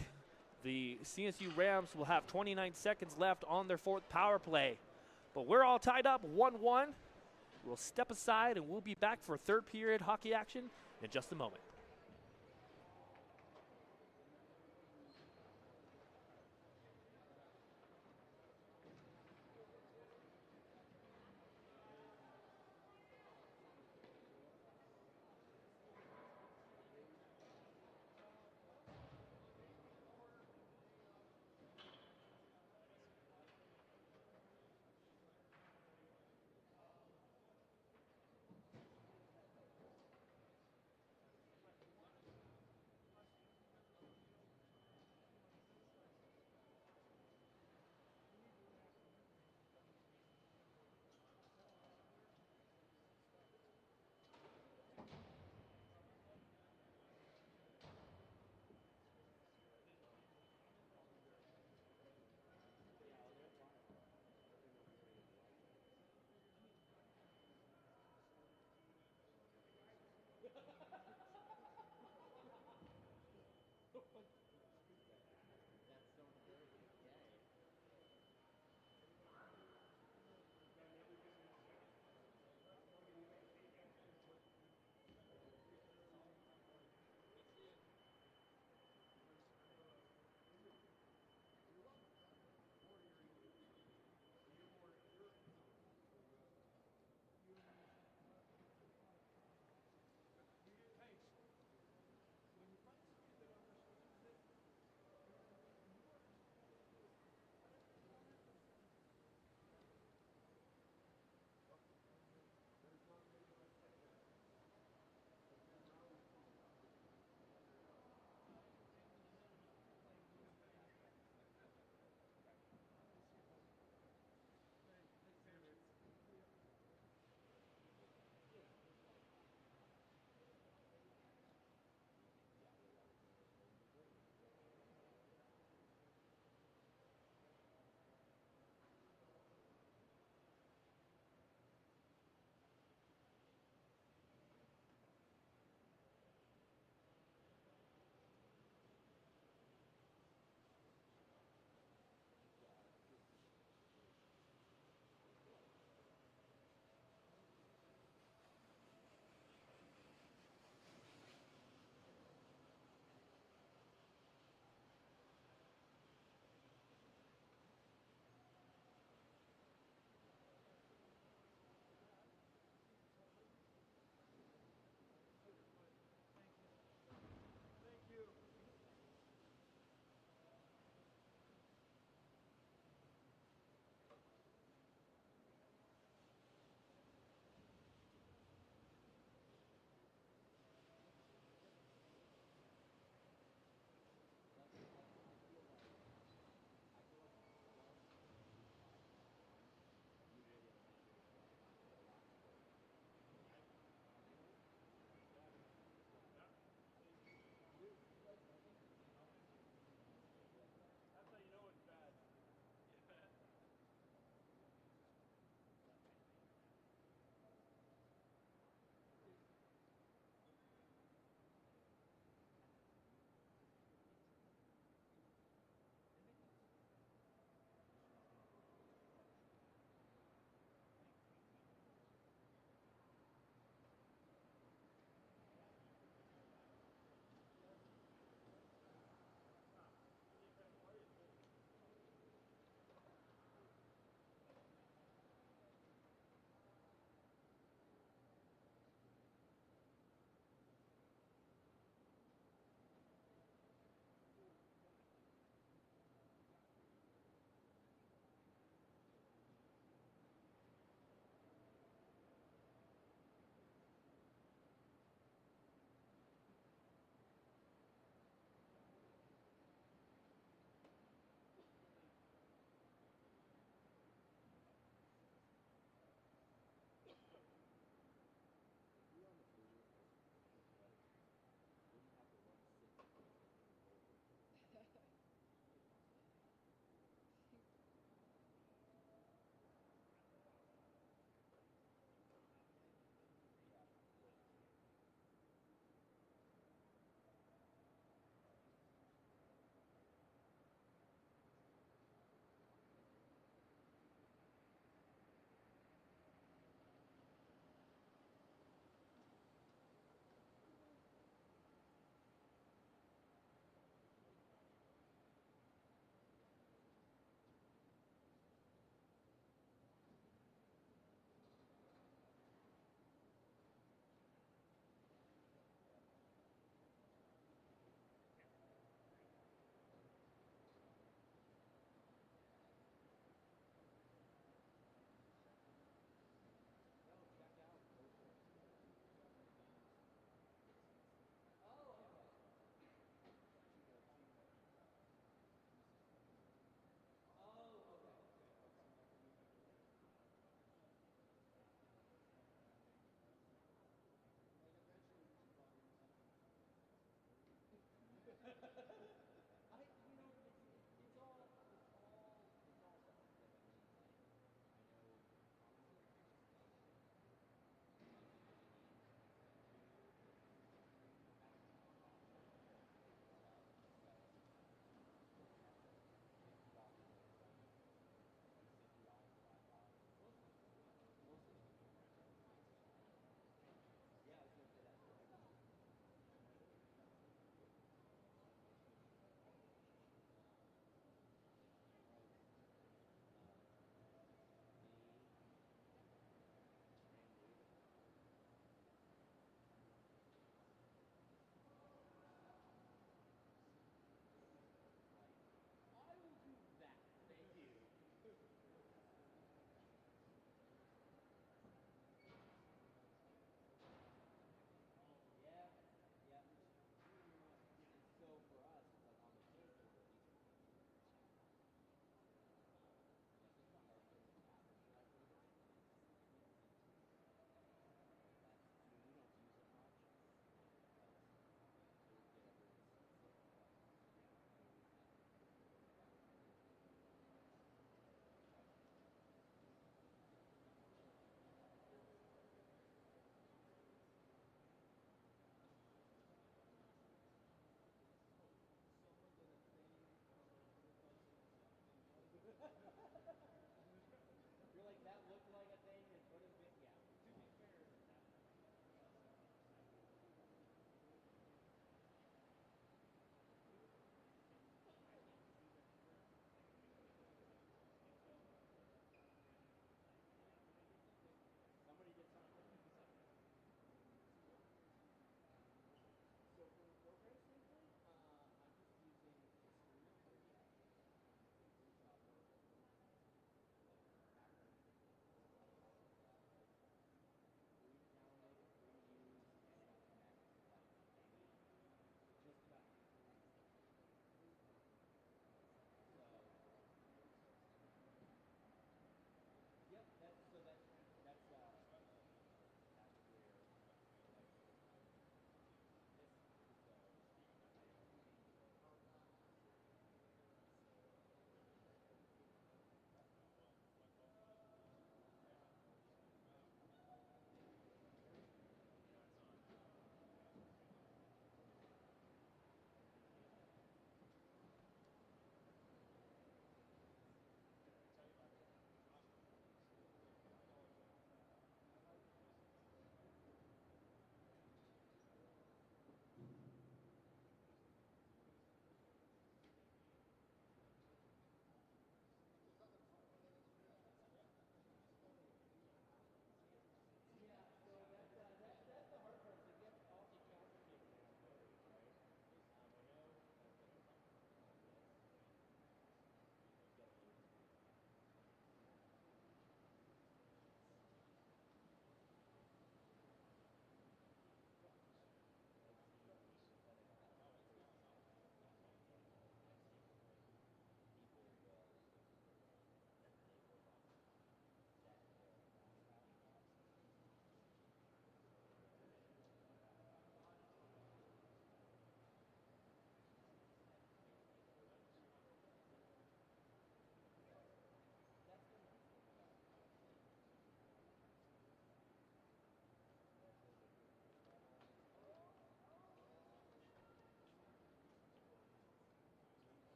the CSU Rams will have 29 seconds left on their 4th power play. But we're all tied up 1-1. We'll step aside, and we'll be back for 3rd period hockey action in just a moment.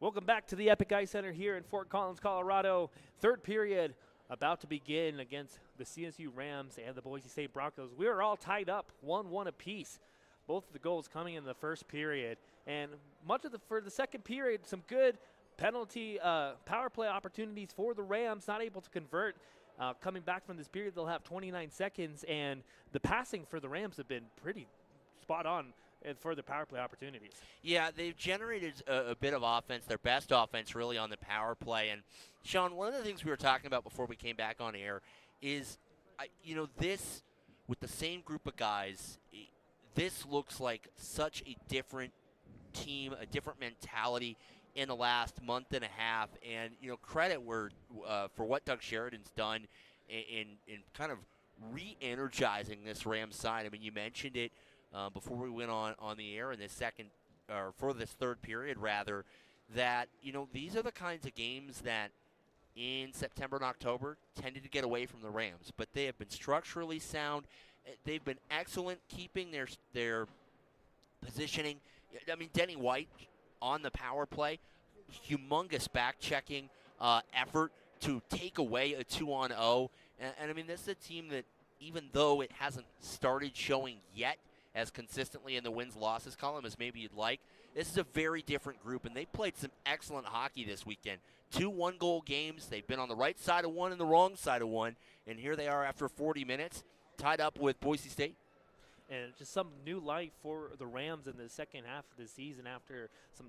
Welcome back to the Epic Ice Center here in Fort Collins, Colorado. Third period about to begin against the CSU Rams and the Boise State Broncos. We are all tied up, 1-1 apiece. Both of the goals coming in the first period. And for the second period, some good penalty power play opportunities for the Rams, not able to convert. Coming back from this period, they'll have 29 seconds, and the passing for the Rams have been pretty spot on and further power play opportunities. Yeah, they've generated a bit of offense, their best offense really on the power play. And, Sean, one of the things we were talking about before we came back on air is, this, with the same group of guys, this looks like such a different team, a different mentality in the last month and a half. And, credit for what Doug Sheridan's done in kind of re-energizing this Rams side. I mean, you mentioned it before we went on the air in this for this third period, rather, that, these are the kinds of games that in September and October tended to get away from the Rams. But they have been structurally sound. They've been excellent keeping their positioning. I mean, Denny White on the power play, humongous back-checking effort to take away a 2-on-0. And, I mean, this is a team that, even though it hasn't started showing yet as consistently in the wins-losses column as maybe you'd like, this is a very different group, and they played some excellent hockey this weekend. 2 one-goal games. They've been on the right side of one and the wrong side of one, and here they are after 40 minutes, tied up with Boise State. And just some new life for the Rams in the second half of the season after some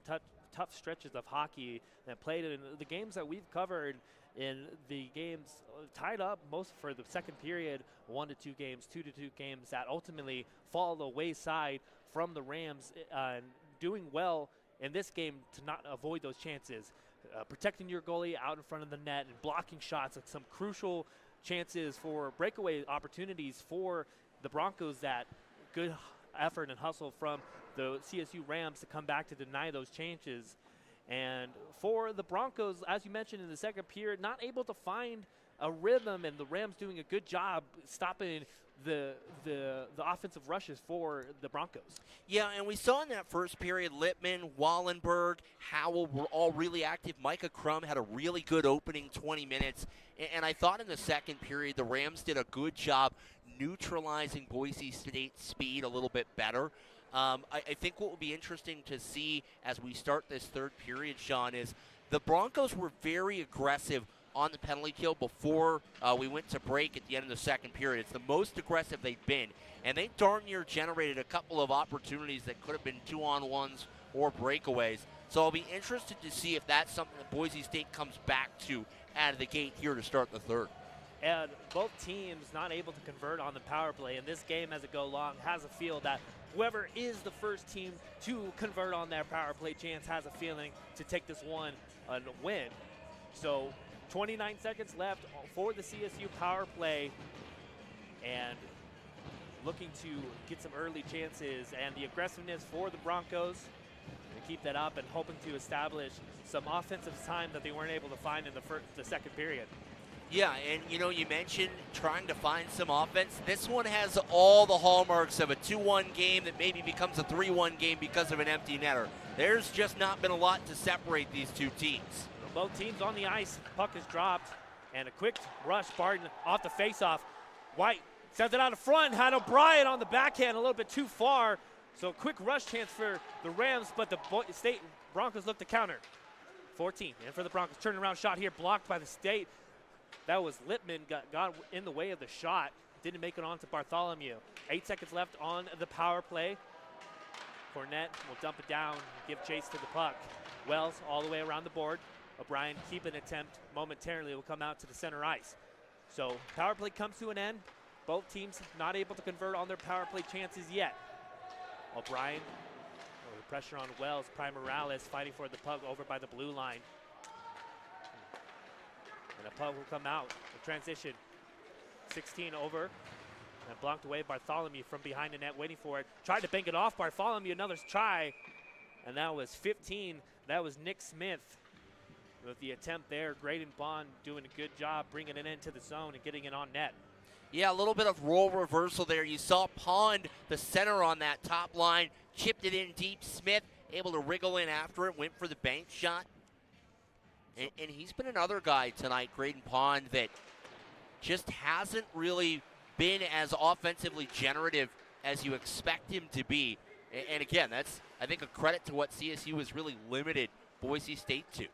tough stretches of hockey that played in the games that we've covered. In the games tied up most for the second period, 1-2 games, 2-2 games that ultimately fall the wayside from the Rams, doing well in this game to not avoid those chances, protecting your goalie out in front of the net and blocking shots at some crucial chances for breakaway opportunities for the Broncos. That good effort and hustle from the CSU Rams to come back to deny those chances. And for the Broncos, as you mentioned in the second period, not able to find a rhythm, and the Rams doing a good job stopping the offensive rushes for the Broncos. Yeah, and we saw in that first period, Lippman, Wallenberg, Howell were all really active. Micah Crum had a really good opening 20 minutes. And I thought in the second period, the Rams did a good job neutralizing Boise State's speed a little bit better. I think what will be interesting to see as we start this third period, Sean, is the Broncos were very aggressive on the penalty kill before we went to break at the end of the second period. It's the most aggressive they've been, and they darn near generated a couple of opportunities that could have been 2-on-1s or breakaways. So I'll be interested to see if that's something that Boise State comes back to out of the gate here to start the third. And both teams not able to convert on the power play. And this game, as it goes along, has a feel that whoever is the first team to convert on their power play chance has a feeling to take this one and win. So 29 seconds left for the CSU power play, and looking to get some early chances, and the aggressiveness for the Broncos to keep that up and hoping to establish some offensive time that they weren't able to find in the second period. Yeah, and you mentioned trying to find some offense. This one has all the hallmarks of a 2-1 game that maybe becomes a 3-1 game because of an empty netter. There's just not been a lot to separate these two teams. Both teams on the ice. Puck is dropped, and a quick rush. Barton off the faceoff. White sends it out in front. Had O'Brien on the backhand a little bit too far. So quick rush chance for the Rams, but the State Broncos look to counter. 14, and for the Broncos, turning around shot here, blocked by the State. That was Lippman, got in the way of the shot. Didn't make it on to Bartholomew. 8 seconds left on the power play. Cornett will dump it down, give chase to the puck. Wells all the way around the board. O'Brien keep an attempt momentarily, will come out to the center ice. So power play comes to an end. Both teams not able to convert on their power play chances yet. O'Brien, pressure on Wells. Prime Morales fighting for the puck over by the blue line. And the puck will come out. The transition. 16 over. And blocked away Bartholomew from behind the net, waiting for it. Tried to bank it off. Bartholomew, another try. And that was 15. That was Nick Smith with the attempt there. Graydon Bond doing a good job bringing it into the zone and getting it on net. Yeah, a little bit of role reversal there. You saw Pond, the center on that top line, chipped it in deep. Smith able to wriggle in after it, went for the bank shot. And he's been another guy tonight, Graydon Pond, that just hasn't really been as offensively generative as you expect him to be. And again, that's, I think, a credit to what CSU has really limited Boise State to.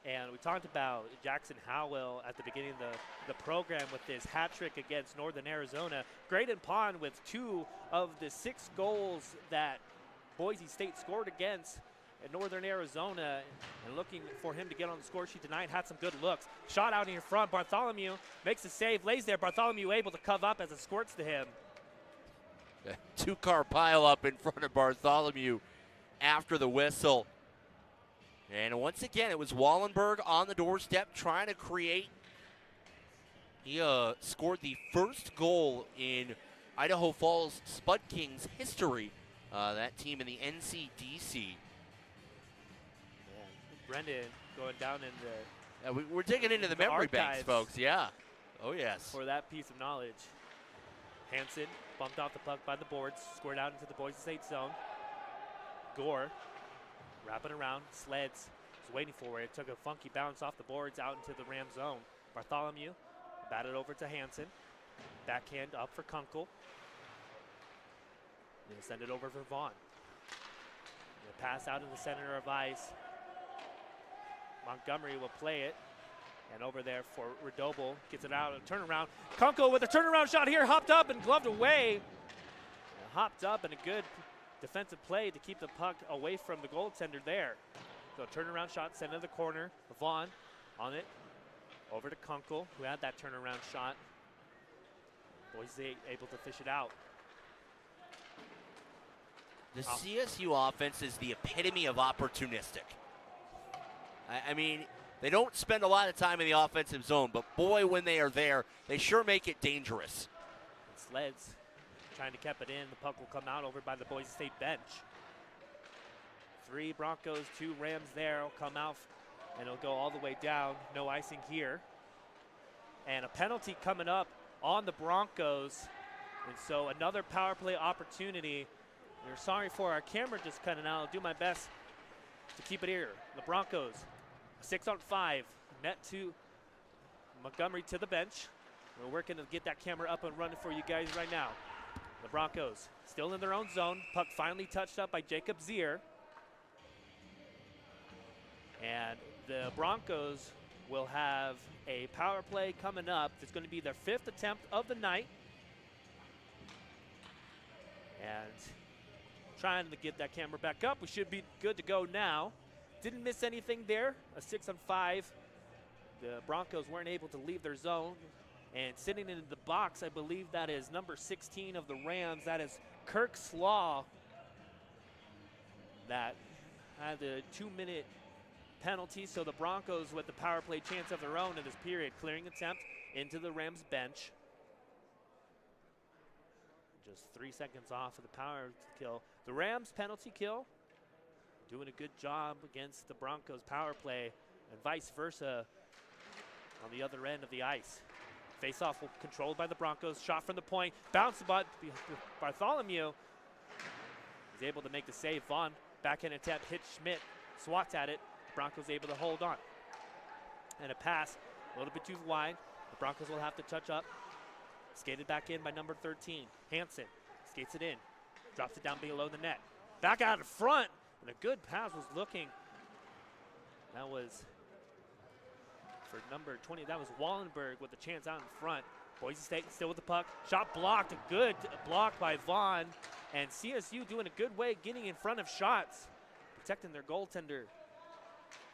And we talked about Jackson Howell at the beginning of the program with his hat trick against Northern Arizona. Graydon Pond with 2 of the 6 goals that Boise State scored against Northern Arizona, and looking for him to get on the score sheet tonight. Had some good looks. Shot out in front. Bartholomew makes a save, lays there. Bartholomew able to cover up as it squirts to him. A 2-car pileup in front of Bartholomew after the whistle. And once again, it was Wallenberg on the doorstep trying to create. He scored the first goal in Idaho Falls Spud Kings history. That team in the NCDC. Brendan going down in the we're digging into the memory banks, folks. Yeah. Oh, yes. For that piece of knowledge. Hansen bumped off the puck by the boards, squared out into the Boise State zone. Gore wrapping around. Sleds was waiting for it. It took a funky bounce off the boards out into the Ram zone. Bartholomew batted over to Hansen. Backhand up for Kunkel. They'll send it over for Vaughn. The pass out in the center of ice. Montgomery will play it. And over there for Redoble. Gets it out. A turnaround. Kunkel with a turnaround shot here. Hopped up and gloved away. And hopped up and a good defensive play to keep the puck away from the goaltender there. So turnaround shot sent into the corner. Vaughn on it. Over to Kunkel, who had that turnaround shot. Boise able to fish it out. The CSU offense is the epitome of opportunistic. I mean, they don't spend a lot of time in the offensive zone, but boy, when they are there, they sure make it dangerous. Sleds trying to keep it in. The puck will come out over by the Boise State bench. 3 Broncos, 2 Rams there. Will come out and it'll go all the way down. No icing here. And a penalty coming up on the Broncos. And so another power play opportunity. We're sorry for our camera just cutting out. I'll do my best to keep it here. The Broncos, 6-on-5. Net to Montgomery to the bench. We're working to get that camera up and running for you guys right now. The Broncos still in their own zone. Puck finally touched up by Jacob Zier. And the Broncos will have a power play coming up. It's going to be their 5th attempt of the night. And trying to get that camera back up. We should be good to go now. Didn't miss anything there. A 6-on-5. The Broncos weren't able to leave their zone. And sitting in the box, I believe that is number 16 of the Rams. That is Kirk Slaw. That had a 2-minute penalty. So the Broncos with the power play chance of their own in this period. Clearing attempt into the Rams bench. Just 3 seconds off of the power kill. The Rams penalty kill. Doing a good job against the Broncos power play and vice versa on the other end of the ice. Face-off controlled by the Broncos. Shot from the point. Bounce by Bartholomew. He's able to make the save. Vaughn, backhand attempt, hits Schmidt. Swats at it. Broncos able to hold on. And a pass a little bit too wide. The Broncos will have to touch up. Skated back in by number 13. Hansen skates it in. Drops it down below the net. Back out in front. And a good pass was looking. That was for number 20. That was Wallenberg with the chance out in front. Boise State still with the puck. Shot blocked. A good block by Vaughn. And CSU doing a good way getting in front of shots. Protecting their goaltender.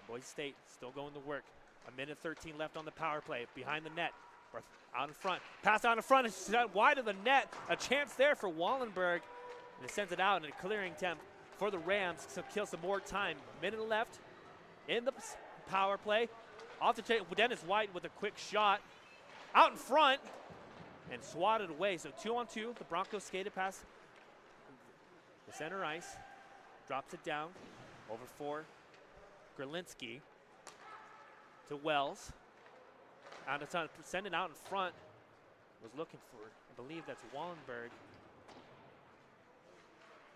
Boise State still going to work. 1:13 left on the power play. Behind the net. Out in front. Pass out in front. It's wide of the net. A chance there for Wallenberg. And it sends it out in a clearing attempt for the Rams to kill some more time. Minute left in the power play. Off the tape, Dennis White with a quick shot. Out in front and swatted away. So 2-on-2. The Broncos skated past the center ice. Drops it down. Over for Grelinski to Wells. Out of time, send it out in front. Was looking for, I believe that's Wallenberg.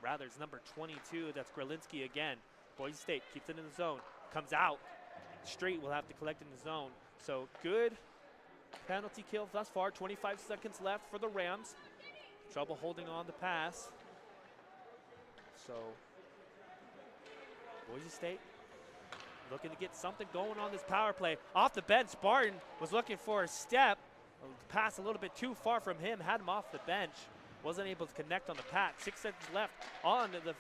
Rather, it's number 22. That's Grelinski again. Boise State keeps it in the zone. Comes out. straight will have to collect in the zone. So good penalty kill thus far. 25 seconds left for the Rams. Trouble holding on the pass. So Boise State looking to get something going on this power play. Off the bench, Barton was looking for a step. Pass a little bit too far from him, had him off the bench. Wasn't able to connect on the pat. 6 seconds left on the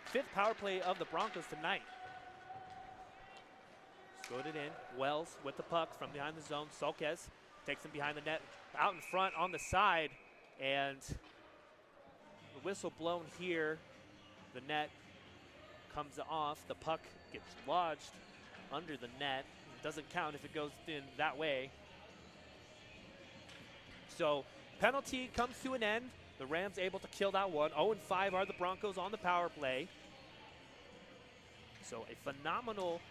fifth power play of the Broncos tonight. Scored it in. Wells with the puck from behind the zone. Solquez takes him behind the net. Out in front on the side. And the whistle blown here. The net comes off. The puck gets lodged under the net. It doesn't count if it goes in that way. So penalty comes to an end. The Rams able to kill that one. 0-5 are the Broncos on the power play. So a phenomenal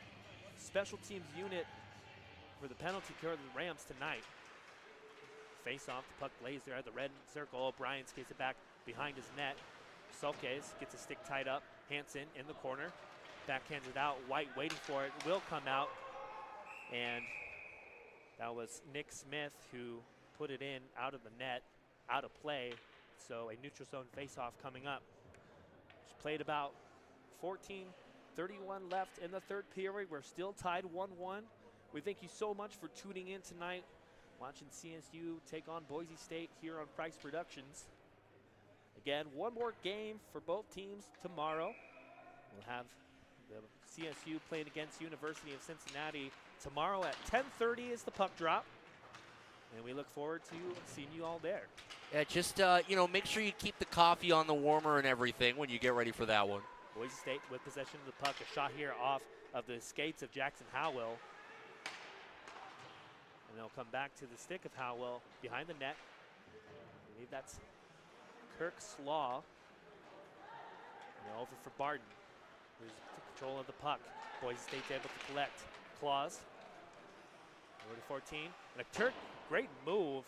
special teams unit for the penalty kill of the Rams tonight. Face off, the puck lays there at the red circle. O'Brien skates it back behind his net. Solquez gets a stick tied up. Hansen in the corner. Backhands it out. White waiting for it. Will come out. And that was Nick Smith who put it in out of the net, out of play. So a neutral zone face-off coming up. Just played about 14:31 left in the third period. We're still tied 1-1. We thank you so much for tuning in tonight, watching CSU take on Boise State here on Price Productions. Again, one more game for both teams tomorrow. We'll have the CSU playing against University of Cincinnati tomorrow at 10:30 is the puck drop. And we look forward to seeing you all there. Yeah, just, make sure you keep the coffee on the warmer and everything when you get ready for that one. Boise State with possession of the puck. A shot here off of the skates of Jackson Howell. And they'll come back to the stick of Howell behind the net. I believe that's Kirk Slaw. And over for Barton, who's control of the puck. Boise State's able to collect. Claus. Over to 14. And a great move.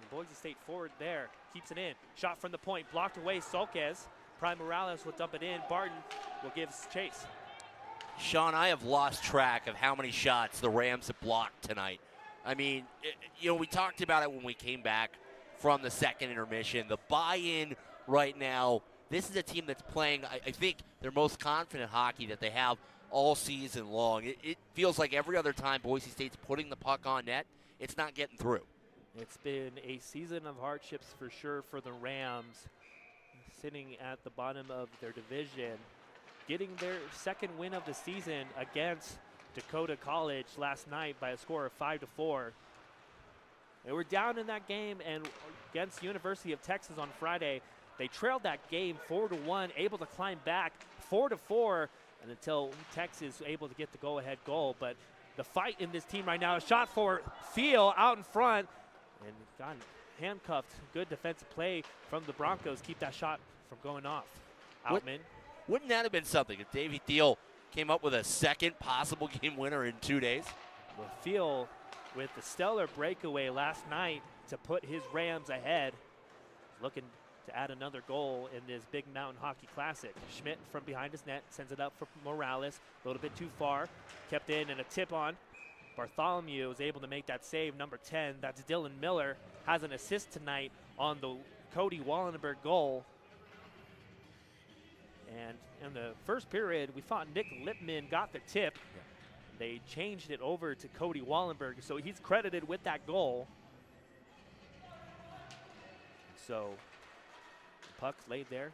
And Boise State forward there. Keeps it in. Shot from the point. Blocked away. Solquez. Prime Morales will dump it in. Barton will give chase. Sean, I have lost track of how many shots the Rams have blocked tonight. I mean, we talked about it when we came back from the second intermission. The buy-in right now, this is a team that's playing, I think, their most confident hockey that they have all season long. It feels like every other time Boise State's putting the puck on net, it's not getting through. It's been a season of hardships for sure for the Rams, sitting at the bottom of their division, getting their second win of the season against Dakota College last night by a score of 5-4. They were down in that game, and against University of Texas on Friday, they trailed that game 4-1, able to climb back 4-4, and until Texas was able to get the go-ahead goal. But the fight in this team right now, a shot for Field out in front, and got handcuffed. Good defensive play from the Broncos. Keep that shot from going off. Outman. Wouldn't that have been something if Davey Thiel came up with a second possible game winner in 2 days? Well, Field with the stellar breakaway last night to put his Rams ahead. Looking to add another goal in this Big Mountain Hockey Classic. Schmidt from behind his net sends it up for Morales. A little bit too far. Kept in and a tip on. Bartholomew was able to make that save. Number 10, that's Dylan Miller, has an assist tonight on the Cody Wallenberg goal. And in the first period, we thought Nick Lipman got the tip. Yeah. They changed it over to Cody Wallenberg, so he's credited with that goal. So the puck laid there.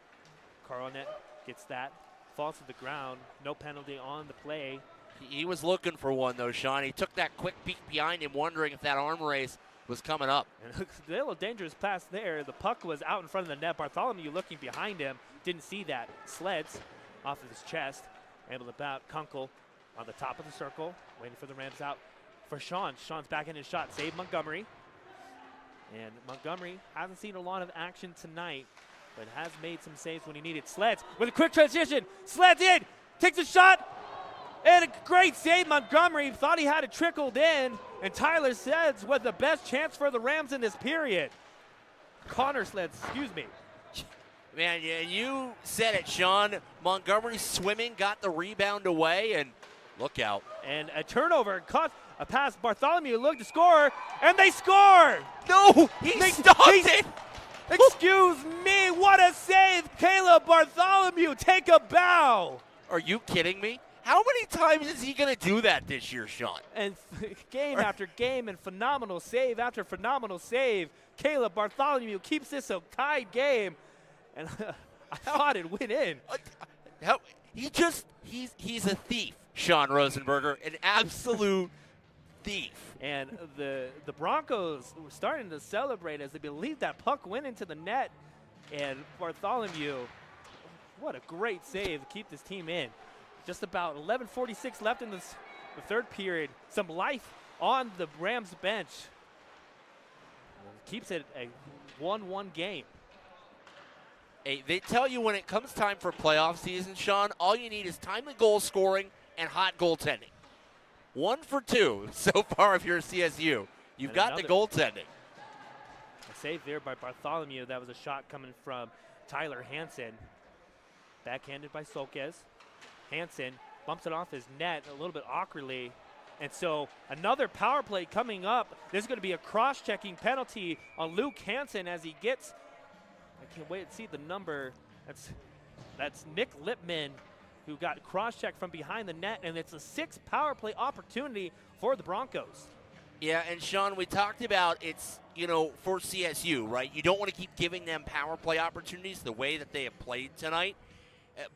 Carlnet gets that, falls to the ground. No penalty on the play. He was looking for one, though, Sean. He took that quick peek behind him, wondering if that arm race was coming up. And a little dangerous pass there. The puck was out in front of the net. Bartholomew looking behind him. Didn't see that. Sleds off of his chest. Able to bout Kunkel on the top of the circle. Waiting for the Rams out for Sean. Sean's back in his shot. Save Montgomery. And Montgomery hasn't seen a lot of action tonight, but has made some saves when he needed. Sleds with a quick transition. Sleds in. Takes a shot. And a great save. Montgomery thought he had it trickled in. And Tyler Sleds with the best chance for the Rams in this period. Connor Sleds, excuse me. Man, yeah, you said it, Sean. Montgomery swimming, got the rebound away, and Look out. And a turnover, caught a pass. Bartholomew looked to score, and they score! No, he stopped it. Excuse me, what a save! Caleb Bartholomew, take a bow! Are you kidding me? How many times is he going to do that this year, Sean? And game after game and phenomenal save after phenomenal save. Caleb Bartholomew keeps this a tied game. And I thought it went in. He's a thief, Sean Rosenberger, an absolute thief. And the Broncos were starting to celebrate as they believed that puck went into the net. And Bartholomew, what a great save to keep this team in. Just about 11:46 left in the third period. Some life on the Rams bench. Keeps it a 1-1 game. Hey, they tell you when it comes time for playoff season, Sean, all you need is timely goal scoring and hot goaltending. 1 for 2 so far if you're CSU. You've got the goaltending. A save there by Bartholomew. That was a shot coming from Tyler Hansen. Backhanded by Solquez. Hansen bumps it off his net a little bit awkwardly. And so another power play coming up. There's going to be a cross-checking penalty on Luke Hansen as he gets, I can't wait to see the number. That's Nick Lipman, who got cross-checked from behind the net, and it's a 6th power play opportunity for the Broncos. Yeah, and Sean, we talked about it's, for CSU, right? You don't want to keep giving them power play opportunities the way that they have played tonight.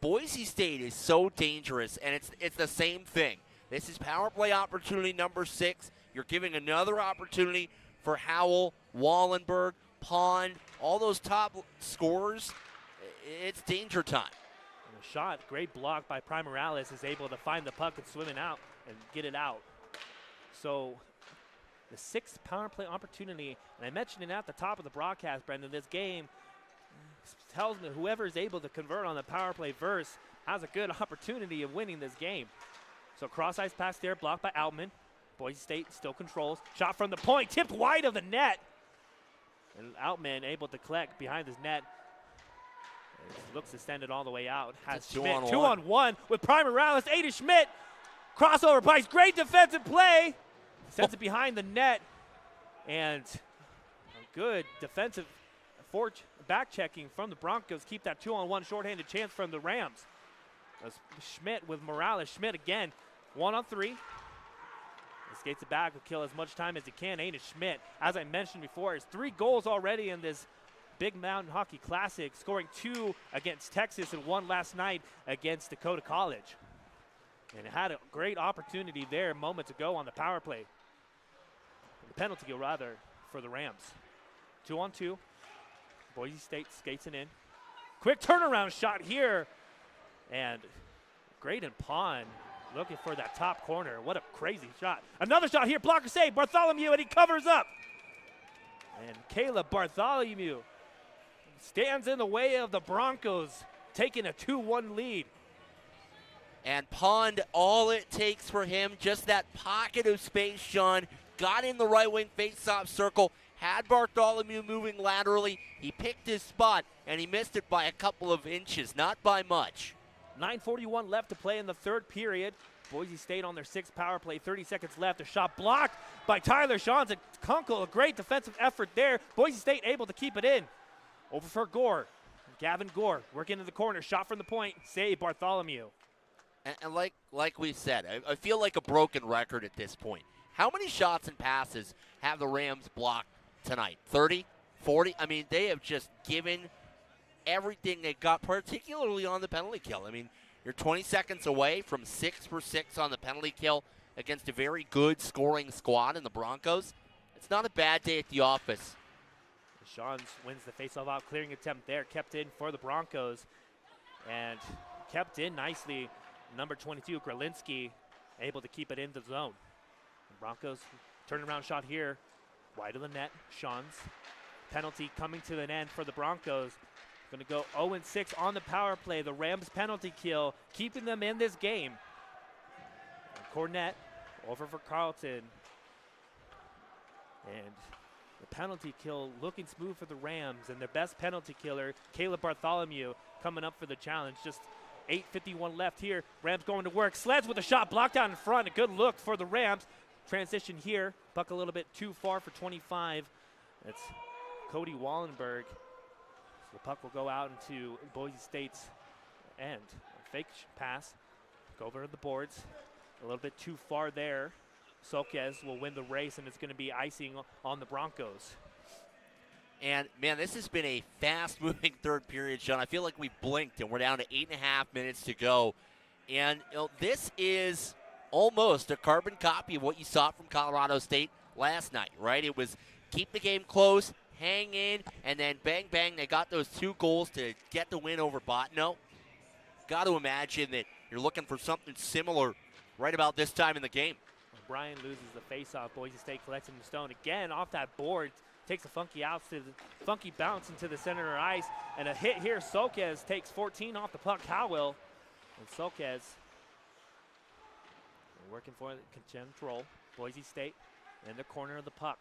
Boise State is so dangerous, and it's the same thing. This is power play opportunity number 6. You're giving another opportunity for Howell, Wallenberg, Pond, all those top scorers. It's danger time. And a shot, great block by Primorales, is able to find the puck and swim it out and get it out. So the 6th power play opportunity, and I mentioned it at the top of the broadcast, Brendan, this game tells me whoever is able to convert on the power play verse has a good opportunity of winning this game. So cross-ice pass there, blocked by Outman. Boise State still controls. Shot from the point, tipped wide of the net. And Outman able to collect behind his net. Looks to send it all the way out. Has Schmidt 2-on-1 with Primorales. Ada Schmidt. Crossover plays, great defensive play. Sends it behind the net. And a good defensive back checking from the Broncos. Keep that 2-on-1 shorthanded chance from the Rams. That's Schmidt with Morales. Schmidt again, 1-on-3. He skates it back, will kill as much time as he can. Ada Schmidt, as I mentioned before, has 3 goals already in this Big Mountain Hockey Classic, scoring 2 against Texas and 1 last night against Dakota College. And had a great opportunity there moments ago on the power play. The penalty kill, rather, for the Rams. 2-on-2. Boise State skates it in. Quick turnaround shot here. And great in Pond looking for that top corner. What a crazy shot. Another shot here. Blocker save. Bartholomew, and he covers up. And Caleb Bartholomew stands in the way of the Broncos, taking a 2-1 lead. And Pond, all it takes for him, just that pocket of space, Sean, got in the right wing face-off circle, had Bartholomew moving laterally. He picked his spot, and he missed it by a couple of inches, not by much. 9:41 left to play in the third period. Boise State on their 6th power play, 30 seconds left. A shot blocked by Tyler Shawns and Kunkel. A great defensive effort there. Boise State able to keep it in. Over for Gore. Gavin Gore working into the corner. Shot from the point. Save Bartholomew. And like we said, I feel like a broken record at this point. How many shots and passes have the Rams blocked tonight? 30? 40? I mean, they have just given everything they got, particularly on the penalty kill. I mean, you're 20 seconds away from 6 for 6 on the penalty kill against a very good scoring squad in the Broncos. It's not a bad day at the office. Shawns wins the faceoff out, clearing attempt there, kept in for the Broncos, and kept in nicely. Number 22, Gralinski, able to keep it in the zone. The Broncos turnaround shot here, wide of the net. Shawns, penalty coming to an end for the Broncos. Going to go 0-6 on the power play. The Rams penalty kill, keeping them in this game. And Cornett over for Carlton. And the penalty kill looking smooth for the Rams. And their best penalty killer, Caleb Bartholomew, coming up for the challenge. Just 8:51 left here. Rams going to work. Sleds with a shot blocked out in front. A good look for the Rams. Transition here. Puck a little bit too far for 25. It's Cody Wallenberg. So the puck will go out into Boise State's end. A fake pass. Go over to the boards. A little bit too far there. Soquez will win the race, and it's going to be icing on the Broncos. And, man, this has been a fast-moving third period, Sean. I feel like we blinked, and we're down to 8.5 minutes to go. And, this is almost a carbon copy of what you saw from Colorado State last night, right? It was keep the game close, hang in, and then bang, bang, they got those 2 goals to get the win over Bottineau. Got to imagine that you're looking for something similar right about this time in the game. O'Brien loses the face-off. Boise State collects in the stone again off that board. Takes a funky bounce into the center of ice, and a hit here. Soquez takes 14 off the puck. Howell and Soquez working for the control. Boise State in the corner of the puck.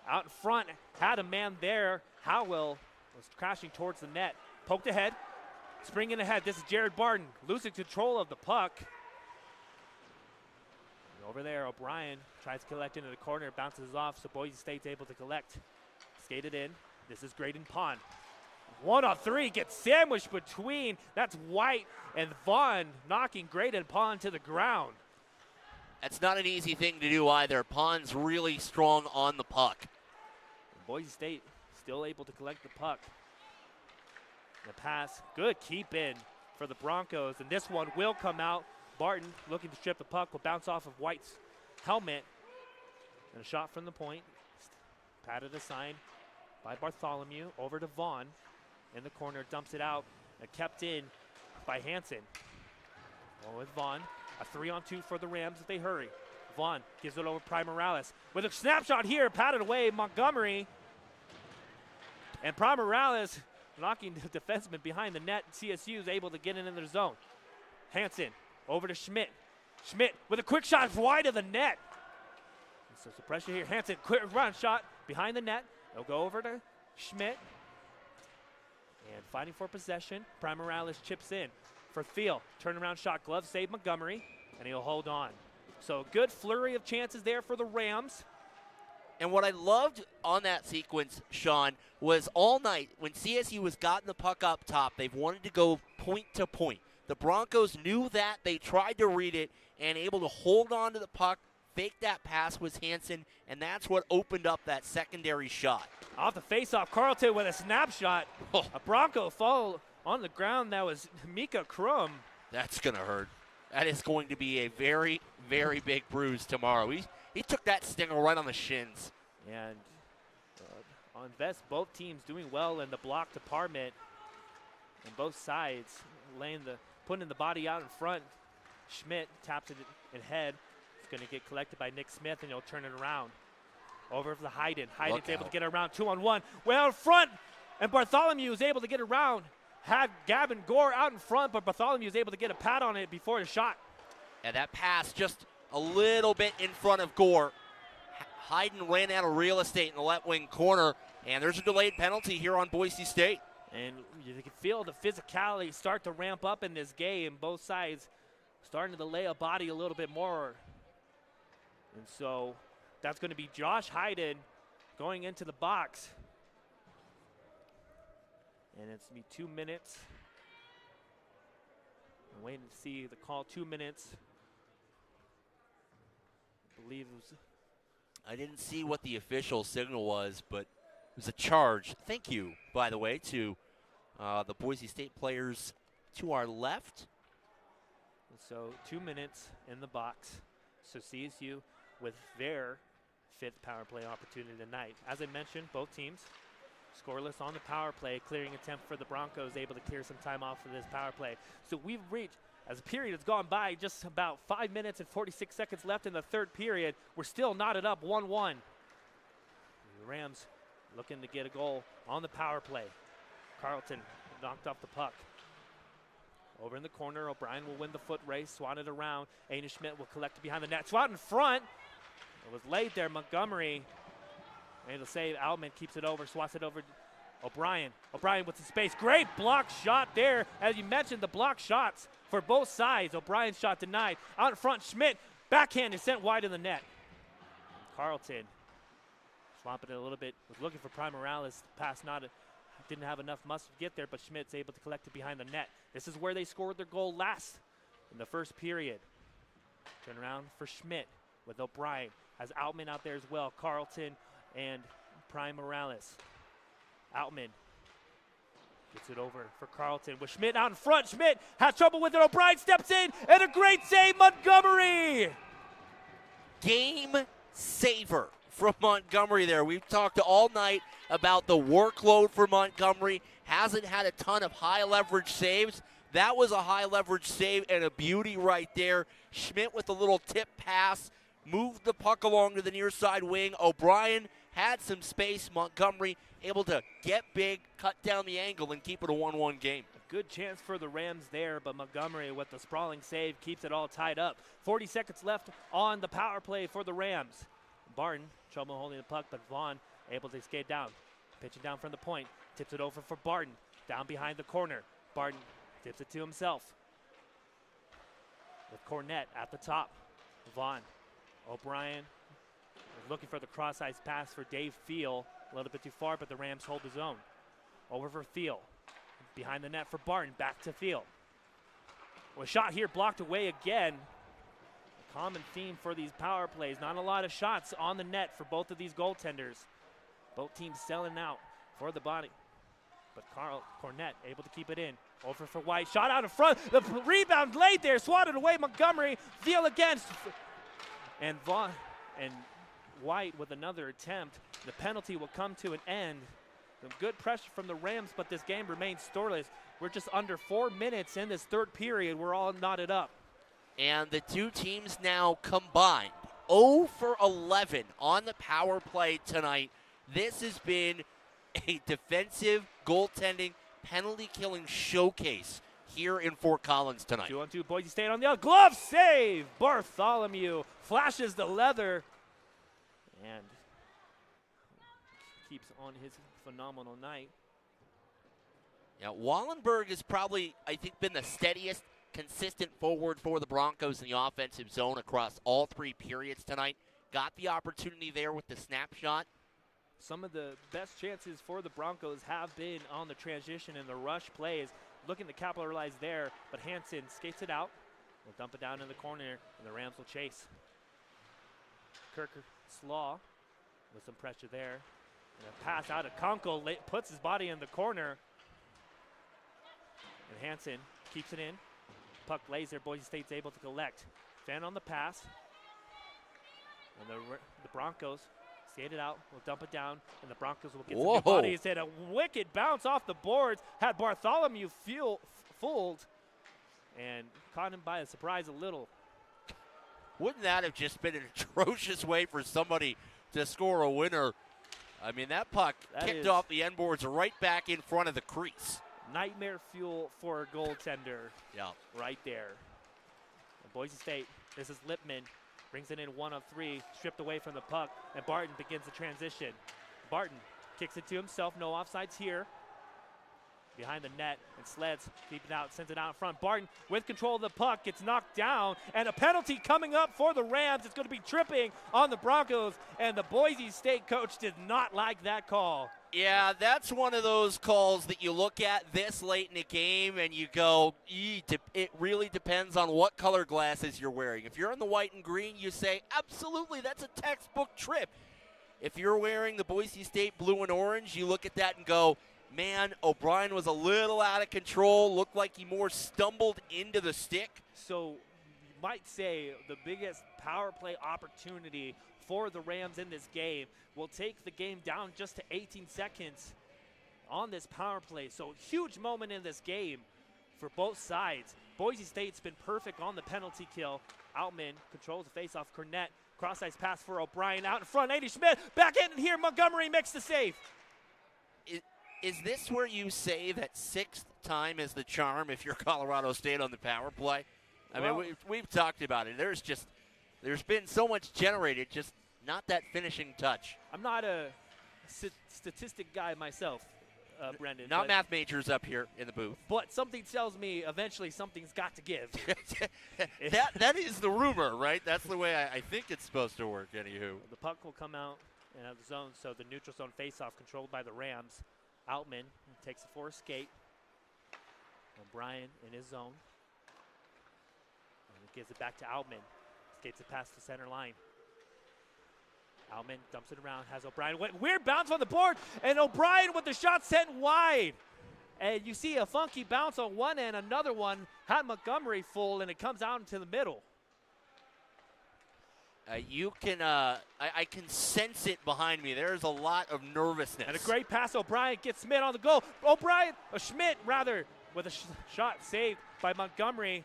Out in front, had a man there. Howell was crashing towards the net. Poked ahead, springing ahead. This is Jared Barton losing control of the puck. Over there, O'Brien tries to collect into the corner, bounces off, so Boise State's able to collect. Skated in. This is Graydon Pond. 1-on-3 gets sandwiched between. That's White and Vaughn knocking Graydon Pond to the ground. That's not an easy thing to do either. Pond's really strong on the puck. Boise State still able to collect the puck. The pass, good keep in for the Broncos, and this one will come out. Barton looking to strip the puck, will bounce off of White's helmet. And a shot from the point. Patted aside by Bartholomew. Over to Vaughn. In the corner, dumps it out. And kept in by Hansen. Well, with Vaughn. A 3-on-2 for the Rams if they hurry. Vaughn gives it over Prime Morales. With a snapshot here, patted away Montgomery. And Prime Morales knocking the defenseman behind the net. CSU is able to get in their zone. Hansen. Over to Schmidt. Schmidt with a quick shot wide of the net. So some pressure here. Hansen, quick run shot behind the net. They'll go over to Schmidt. And fighting for possession. Prime Morales chips in for Thiel. Turnaround shot, glove save Montgomery. And he'll hold on. So good flurry of chances there for the Rams. And what I loved on that sequence, Sean, was all night when CSU has gotten the puck up top, they've wanted to go point to point. The Broncos knew that. They tried to read it and able to hold on to the puck. Fake that pass was Hansen, and that's what opened up that secondary shot. Off the faceoff, Carlton with a snapshot. Oh. A Bronco fall on the ground. That was Mika Crum. That's going to hurt. That is going to be a very, very big bruise tomorrow. He took that stinger right on the shins. And on Vest, both teams doing well in the block department. On both sides, putting the body out in front. Schmidt taps it in head. It's going to get collected by Nick Smith, and he'll turn it around. Over to Hayden. Hayden's able to get around 2-on-1. Well in front, and Bartholomew is able to get around. Had Gavin Gore out in front, but Bartholomew is able to get a pad on it before the shot. And that pass just a little bit in front of Gore. Hayden ran out of real estate in the left wing corner, and there's a delayed penalty here on Boise State. And you can feel the physicality start to ramp up in this game. Both sides starting to lay a body a little bit more. And so that's going to be Josh Hayden going into the box. And it's going to be 2 minutes. I'm waiting to see the call. 2 minutes. I believe it was. I didn't see what the official signal was, but it was a charge. Thank you, by the way, to the Boise State players to our left. So 2 minutes in the box. So CSU with their 5th power play opportunity tonight. As I mentioned, both teams scoreless on the power play. Clearing attempt for the Broncos, able to clear some time off for this power play. So we've reached, as the period has gone by, just about 5 minutes and 46 seconds left in the third period. We're still knotted up 1-1. The Rams looking to get a goal on the power play. Carlton knocked off the puck. Over in the corner, O'Brien will win the foot race, swat it around. Aina Schmidt will collect it behind the net. Swat in front. It was laid there. Montgomery able to save. Alman keeps it over, swats it over O'Brien with the space. Great block shot there. As you mentioned, the block shots for both sides. O'Brien's shot denied. Out in front, Schmidt. Backhand is sent wide in the net. Carlton swamping it a little bit. Was looking for Prime Morales. Pass didn't have enough muscle to get there, but Schmidt's able to collect it behind the net. This is where they scored their goal last in the first period. Turn around for Schmidt with O'Brien. Has Outman out there as well. Carlton and Prime Morales. Outman gets it over for Carlton with Schmidt out in front. Schmidt has trouble with it. O'Brien steps in, and a great save, Montgomery. Game saver from Montgomery there. We've talked all night about the workload for Montgomery. Hasn't had a ton of high leverage saves. That was a high leverage save and a beauty right there. Schmidt with a little tip pass, moved the puck along to the near side wing. O'Brien had some space. Montgomery able to get big, cut down the angle, and keep it a 1-1 game. A good chance for the Rams there, but Montgomery with the sprawling save keeps it all tied up. 40 seconds left on the power play for the Rams. Barton, trouble holding the puck, but Vaughn able to skate down. Pitching down from the point, tips it over for Barton. Down behind the corner. Barton tips it to himself. With Cornette at the top. Vaughn. O'Brien looking for the cross-ice pass for Dave Field. A little bit too far, but the Rams hold his own. Over for Field. Behind the net for Barton. Back to Field. Well, a shot here blocked away again. A common theme for these power plays. Not a lot of shots on the net for both of these goaltenders. Both teams selling out for the body. But Cornette able to keep it in. Over for White. Shot out in front. The rebound laid there. Swatted away Montgomery. Field against. And Vaughn and White with another attempt. The penalty will come to an end. Some good pressure from the Rams, but this game remains scoreless. We're just under 4 minutes in this third period. We're all knotted up. And the two teams now combined 0 for 11 on the power play tonight. This has been a defensive, goaltending, penalty-killing showcase here in Fort Collins tonight. 2-on-2, Boise State on the other. Glove save! Bartholomew flashes the leather and keeps on his phenomenal night. Yeah, Wallenberg has probably, I think, been the steadiest, consistent forward for the Broncos in the offensive zone across all 3 periods tonight. Got the opportunity there with the snapshot. Some of the best chances for the Broncos have been on the transition and the rush plays. Looking to capitalize there, but Hansen skates it out. Will dump it down in the corner, and the Rams will chase. Kirk Slaw with some pressure there. And a pass out of Kunkel puts his body in the corner. And Hansen keeps it in. Puck lays there. Boise State's able to collect. Fan on the pass. And the Broncos skate it out. Will dump it down. And the Broncos will get some new bodies. And a wicked bounce off the boards. Had Bartholomew fooled. And caught him by a surprise a little. Wouldn't that have just been an atrocious way for somebody to score a winner? I mean, that puck kicked off the end boards right back in front of the crease. Nightmare fuel for a goaltender. Yeah. Right there. And Boise State, this is Lipman. Brings it in 1 of 3, stripped away from the puck, and Barton begins the transition. Barton kicks it to himself, no offsides here. Behind the net, and Sleds keep it out, sends it out in front. Barton with control of the puck, gets knocked down, and a penalty coming up for the Rams. It's going to be tripping on the Broncos, and the Boise State coach did not like that call. Yeah, that's one of those calls that you look at this late in the game and you go, it really depends on what color glasses you're wearing. If you're in the white and green, you say, absolutely, that's a textbook trip. If you're wearing the Boise State blue and orange, you look at that and go, man, O'Brien was a little out of control, looked like he more stumbled into the stick. So you might say the biggest power play opportunity for the Rams in this game will take the game down just to 18 seconds on this power play. So huge moment in this game for both sides. Boise State's been perfect on the penalty kill. Outman controls the faceoff. Cornette, cross-ice pass for O'Brien out in front. A.D. Schmidt back in here. Montgomery makes the save. Is this where you say that 6th time is the charm if you're Colorado State on the power play? I mean, we've talked about it. There's been so much generated, just not that finishing touch. I'm not a statistic guy myself. Brendan. Not math majors up here in the booth. But something tells me eventually something's got to give. that is the rumor, right? That's the way I think it's supposed to work, anywho. The puck will come out and out of the zone, so the neutral zone faceoff controlled by the Rams. Outman takes a forced skate. O'Brien in his zone. And he gives it back to Outman. Skates it past the center line. Outman dumps it around, has O'Brien. Weird bounce on the board, and O'Brien with the shot sent wide. And you see a funky bounce on one end, another one had Montgomery full, and it comes out into the middle. I can sense it behind me. There's a lot of nervousness. And a great pass. O'Brien gets Schmidt on the goal. Schmidt with a shot saved by Montgomery.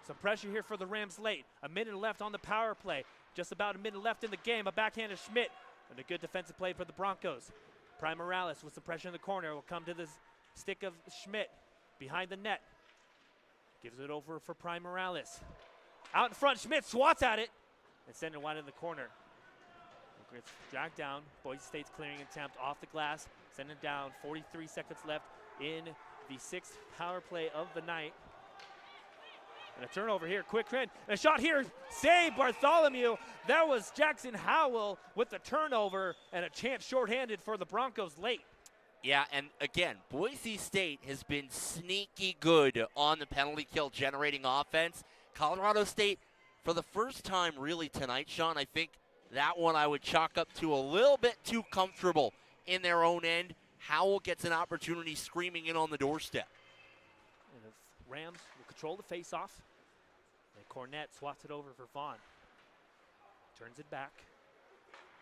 Some pressure here for the Rams late. A minute left on the power play. Just about a minute left in the game. A backhand of Schmidt. And a good defensive play for the Broncos. Prime Morales with some pressure in the corner will come to the stick of Schmidt behind the net. Gives it over for Prime Morales. Out in front, Schmidt swats at it and sends it wide in the corner. It's dragged down. Boise State's clearing attempt off the glass. Send it down. 43 seconds left in the sixth power play of the night. And a turnover here, quick trend. And a shot here, save Bartholomew. That was Jackson Howell with the turnover and a chance shorthanded for the Broncos late. Yeah, and again, Boise State has been sneaky good on the penalty kill generating offense. Colorado State, for the first time really tonight, Sean, I think that one I would chalk up to a little bit too comfortable in their own end. Howell gets an opportunity screaming in on the doorstep. And the Rams will control the faceoff. And Cornett swats it over for Vaughn. Turns it back.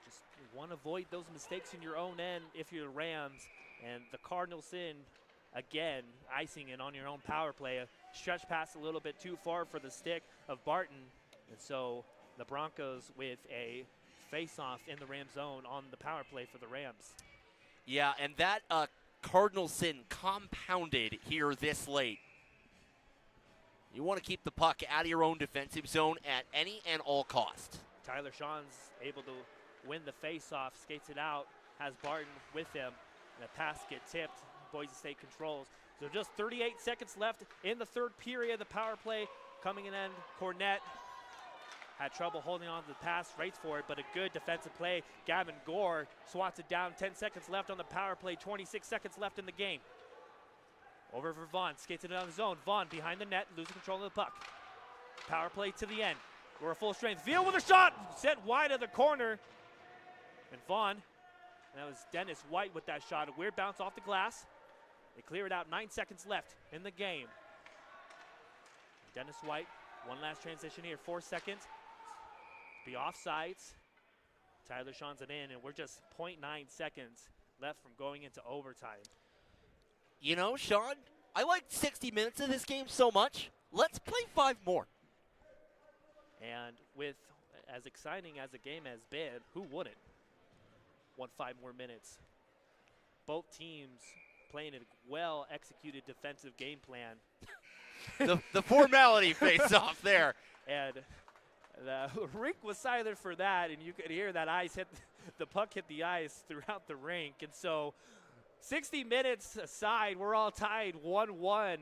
Just want to avoid those mistakes in your own end if you're the Rams. And the Cardinals in, again, icing it on your own power play. A stretch pass a little bit too far for the stick of Barton. And so the Broncos with a face-off in the Rams zone on the power play for the Rams. Yeah, and that Cardinal sin compounded here this late. You want to keep the puck out of your own defensive zone at any and all cost. Tyler Sean's able to win the face-off, skates it out, has Barton with him. And a pass gets tipped. Boise State controls. So just 38 seconds left in the third period. The power play coming in end. Cornett had trouble holding on to the pass, rates for it, but a good defensive play. Gavin Gore swats it down. 10 seconds left on the power play. 26 seconds left in the game. Over for Vaughn. Skates it down the zone. Vaughn behind the net, losing control of the puck. Power play to the end. We're at full strength. Veal with a shot. Sent wide of the corner. And Vaughn. And that was Dennis White with that shot. A weird bounce off the glass. They clear it out. 9 seconds left in the game. Dennis White, one last transition here. 4 seconds. Be offsides. Tyler Sean's it in, and we're just 0.9 seconds left from going into overtime. You know, Sean, I liked 60 minutes of this game so much. Let's play 5 more. And with as exciting as the game has been, who wouldn't want 5 more minutes? Both teams playing a well-executed defensive game plan. the formality face-off there. And the rink was silent for that, and you could hear that the puck hit the ice throughout the rink. And so 60 minutes aside, we're all tied 1-1,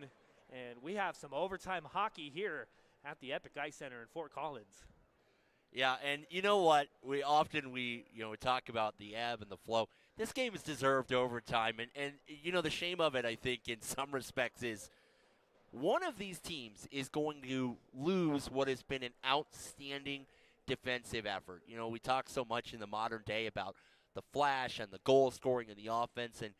and we have some overtime hockey here at the Epic Ice Center in Fort Collins. Yeah, and you know what? We talk about the ebb and the flow. This game has deserved overtime, and you know, the shame of it, I think, in some respects is one of these teams is going to lose what has been an outstanding defensive effort. You know, we talk so much in the modern day about the flash and the goal scoring and the offense, and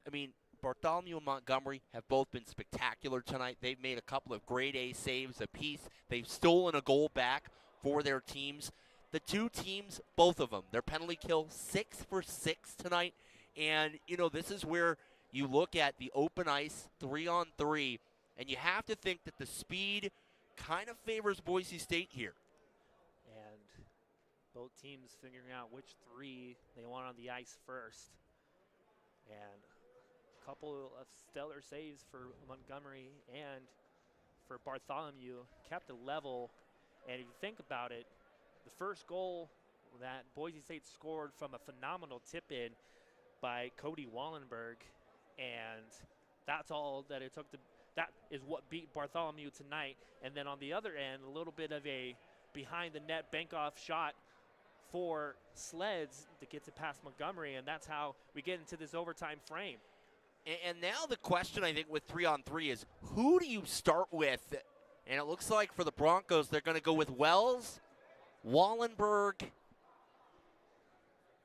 I mean, Bartholomew and Montgomery have both been spectacular tonight. They've made a couple of grade A saves apiece. They've stolen a goal back for their teams. The two teams, both of them, their penalty kill 6 for 6 tonight. And, you know, this is where you look at the open ice 3-on-3, and you have to think that the speed kind of favors Boise State here. And both teams figuring out which 3 they want on the ice first. And a couple of stellar saves for Montgomery and for Bartholomew kept it level. And if you think about it, the first goal that Boise State scored from a phenomenal tip-in by Cody Wallenberg, and that's all that it took to. That is what beat Bartholomew tonight. And then on the other end, a little bit of a behind the net bank off shot for Sleds that gets it past Montgomery, and that's how we get into this overtime frame. And now the question, I think, with 3-on-3 is, who do you start with? And it looks like for the Broncos, they're going to go with Wells, Wallenberg,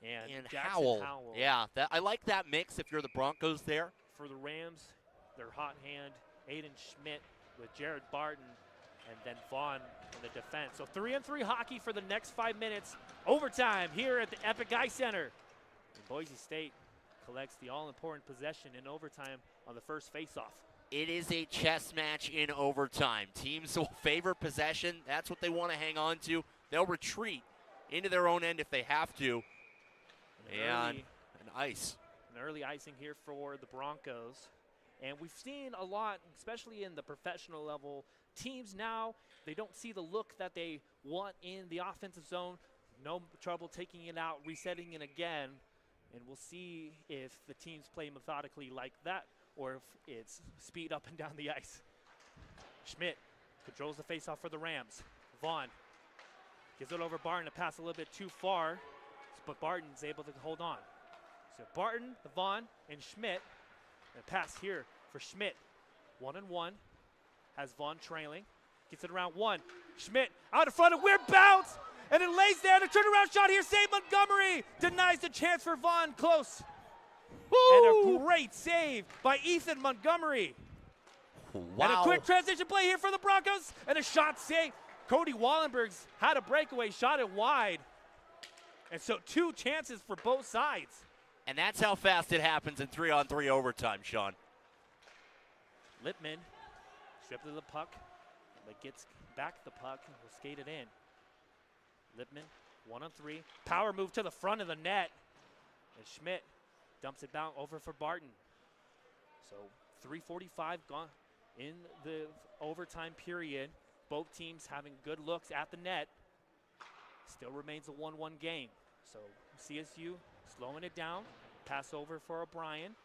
and Howell. Yeah, I like that mix if you're the Broncos there. For the Rams, their hot hand, Aiden Schmidt with Jared Barton, and then Vaughn in the defense. So 3-on-3 hockey for the next 5 minutes. Overtime here at the Epic Ice Center. And Boise State collects the all-important possession in overtime on the first faceoff. It is a chess match in overtime. Teams will favor possession. That's what they want to hang on to. They'll retreat into their own end if they have to. And an early icing here for the Broncos. And we've seen a lot, especially in the professional level, teams now, they don't see the look that they want in the offensive zone. No trouble taking it out, resetting it again. And we'll see if the teams play methodically like that or if it's speed up and down the ice. Schmidt controls the faceoff for the Rams. Vaughn gives it over Barton to pass a little bit too far, but Barton's able to hold on. So Barton, Vaughn, and Schmidt. And a pass here for Schmidt. 1-on-1. Has Vaughn trailing. Gets it around one. Schmidt out in front of weird bounce. And it lays there. The turnaround shot here. Save Montgomery. Denies the chance for Vaughn. Close. Woo! And a great save by Ethan Montgomery. Wow. And a quick transition play here for the Broncos. And a shot save. Cody Wallenberg's had a breakaway. Shot it wide. And so 2 chances for both sides. And that's how fast it happens in 3-on-3 overtime, Sean. Lippman stripped of the puck, but gets back the puck and will skate it in. Lippman, 1-on-3. Power move to the front of the net. And Schmidt dumps it down over for Barton. So 3:45 gone in the overtime period. Both teams having good looks at the net. Still remains a 1-1 game. So CSU slowing it down. Pass over for O'Brien.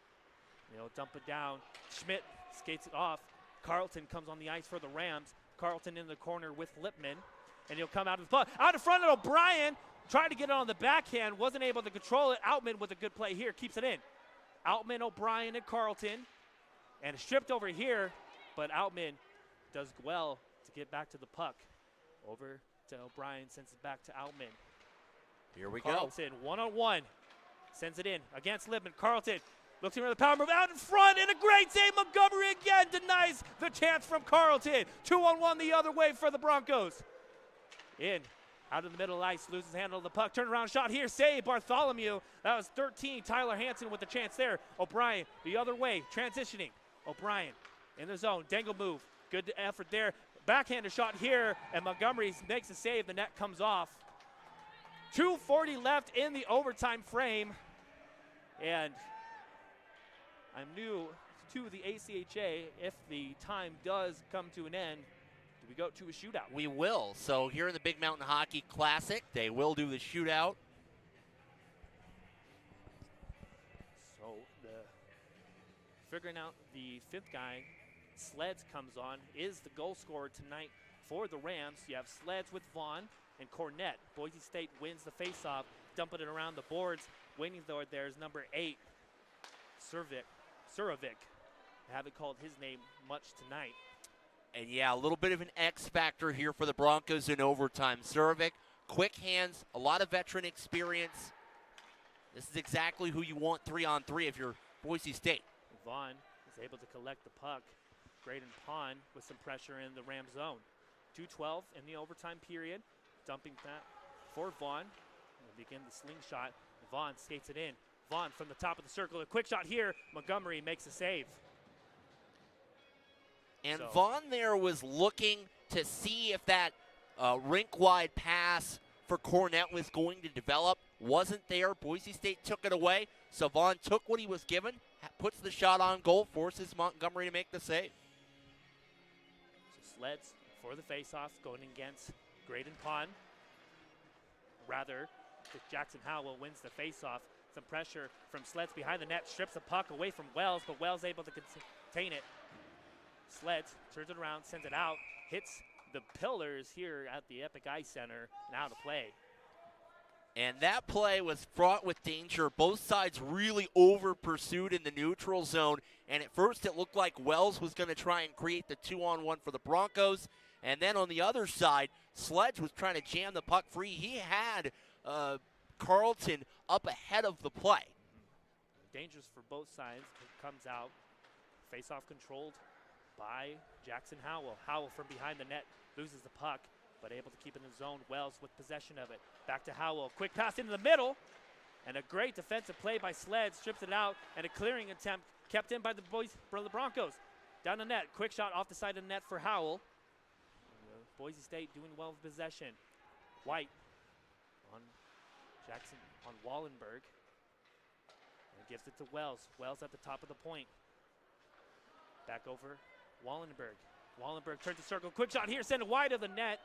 They'll dump it down. Schmidt skates it off. Carlton comes on the ice for the Rams. Carlton in the corner with Lippman. And he'll come out of the puck. Out in front of O'Brien. Tried to get it on the backhand. Wasn't able to control it. Outman with a good play here. Keeps it in. Outman, O'Brien, and Carlton. And stripped over here. But Outman does well to get back to the puck. Over to O'Brien. Sends it back to Outman. Here we Carlton, 1-on-1. Sends it in against Lippman. Carlton looks for the power move out in front, and a great save. Montgomery again denies the chance from Carlton. 2-on-1 the other way for the Broncos. In, out in the middle of the ice, loses handle of the puck. Turnaround shot here, save Bartholomew. That was 13. Tyler Hansen with the chance there. O'Brien the other way, transitioning. O'Brien in the zone, dangle move. Good effort there. Backhander shot here, and Montgomery makes a save. The net comes off. 2:40 left in the overtime frame. And I'm new to the ACHA. If the time does come to an end, do we go to a shootout? We will. So here in the Big Mountain Hockey Classic, they will do the shootout. So figuring out the 5th guy, Sleds comes on, is the goal scorer tonight for the Rams. You have Sleds with Vaughn and Cornett. Boise State wins the faceoff, dumping it around the boards. Waiting though there is number 8, Surovic. I haven't called his name much tonight. And yeah, a little bit of an X factor here for the Broncos in overtime. Surovic, quick hands, a lot of veteran experience. This is exactly who you want 3-on-3 if you're Boise State. Vaughn is able to collect the puck. Graydon Pond with some pressure in the Ram zone. 2:12 in the overtime period. Dumping that for Vaughn. We'll begin the slingshot. Vaughn skates it in. Vaughn from the top of the circle. A quick shot here. Montgomery makes a save. And Vaughn there was looking to see if that rink-wide pass for Cornett was going to develop. Wasn't there. Boise State took it away. So Vaughn took what he was given, puts the shot on goal, forces Montgomery to make the save. So Sleds for the faceoff going against Graydon Pond. Rather, Jackson Howell wins the faceoff. Some pressure from Sleds behind the net, strips the puck away from Wells, but Wells able to contain it. Sleds turns it around, sends it out, hits the pillars here at the Epic Ice Center, now to play. And that play was fraught with danger. Both sides really over-pursued in the neutral zone. And at first it looked like Wells was going to try and create the 2-on-1 for the Broncos. And then on the other side, Sledge was trying to jam the puck free. He had Carlton up ahead of the play. Dangerous for both sides. It comes out. Face-off controlled by Jackson Howell. Howell from behind the net loses the puck, but able to keep it in the zone. Wells with possession of it. Back to Howell. Quick pass into the middle. And a great defensive play by Sled. Strips it out. And a clearing attempt kept in by the Broncos. Down the net. Quick shot off the side of the net for Howell. Boise State doing well with possession. White on Jackson, on Wallenberg. And gives it to Wells. Wells at the top of the point. Back over Wallenberg. Wallenberg turns the circle. Quick shot here. Send it wide of the net.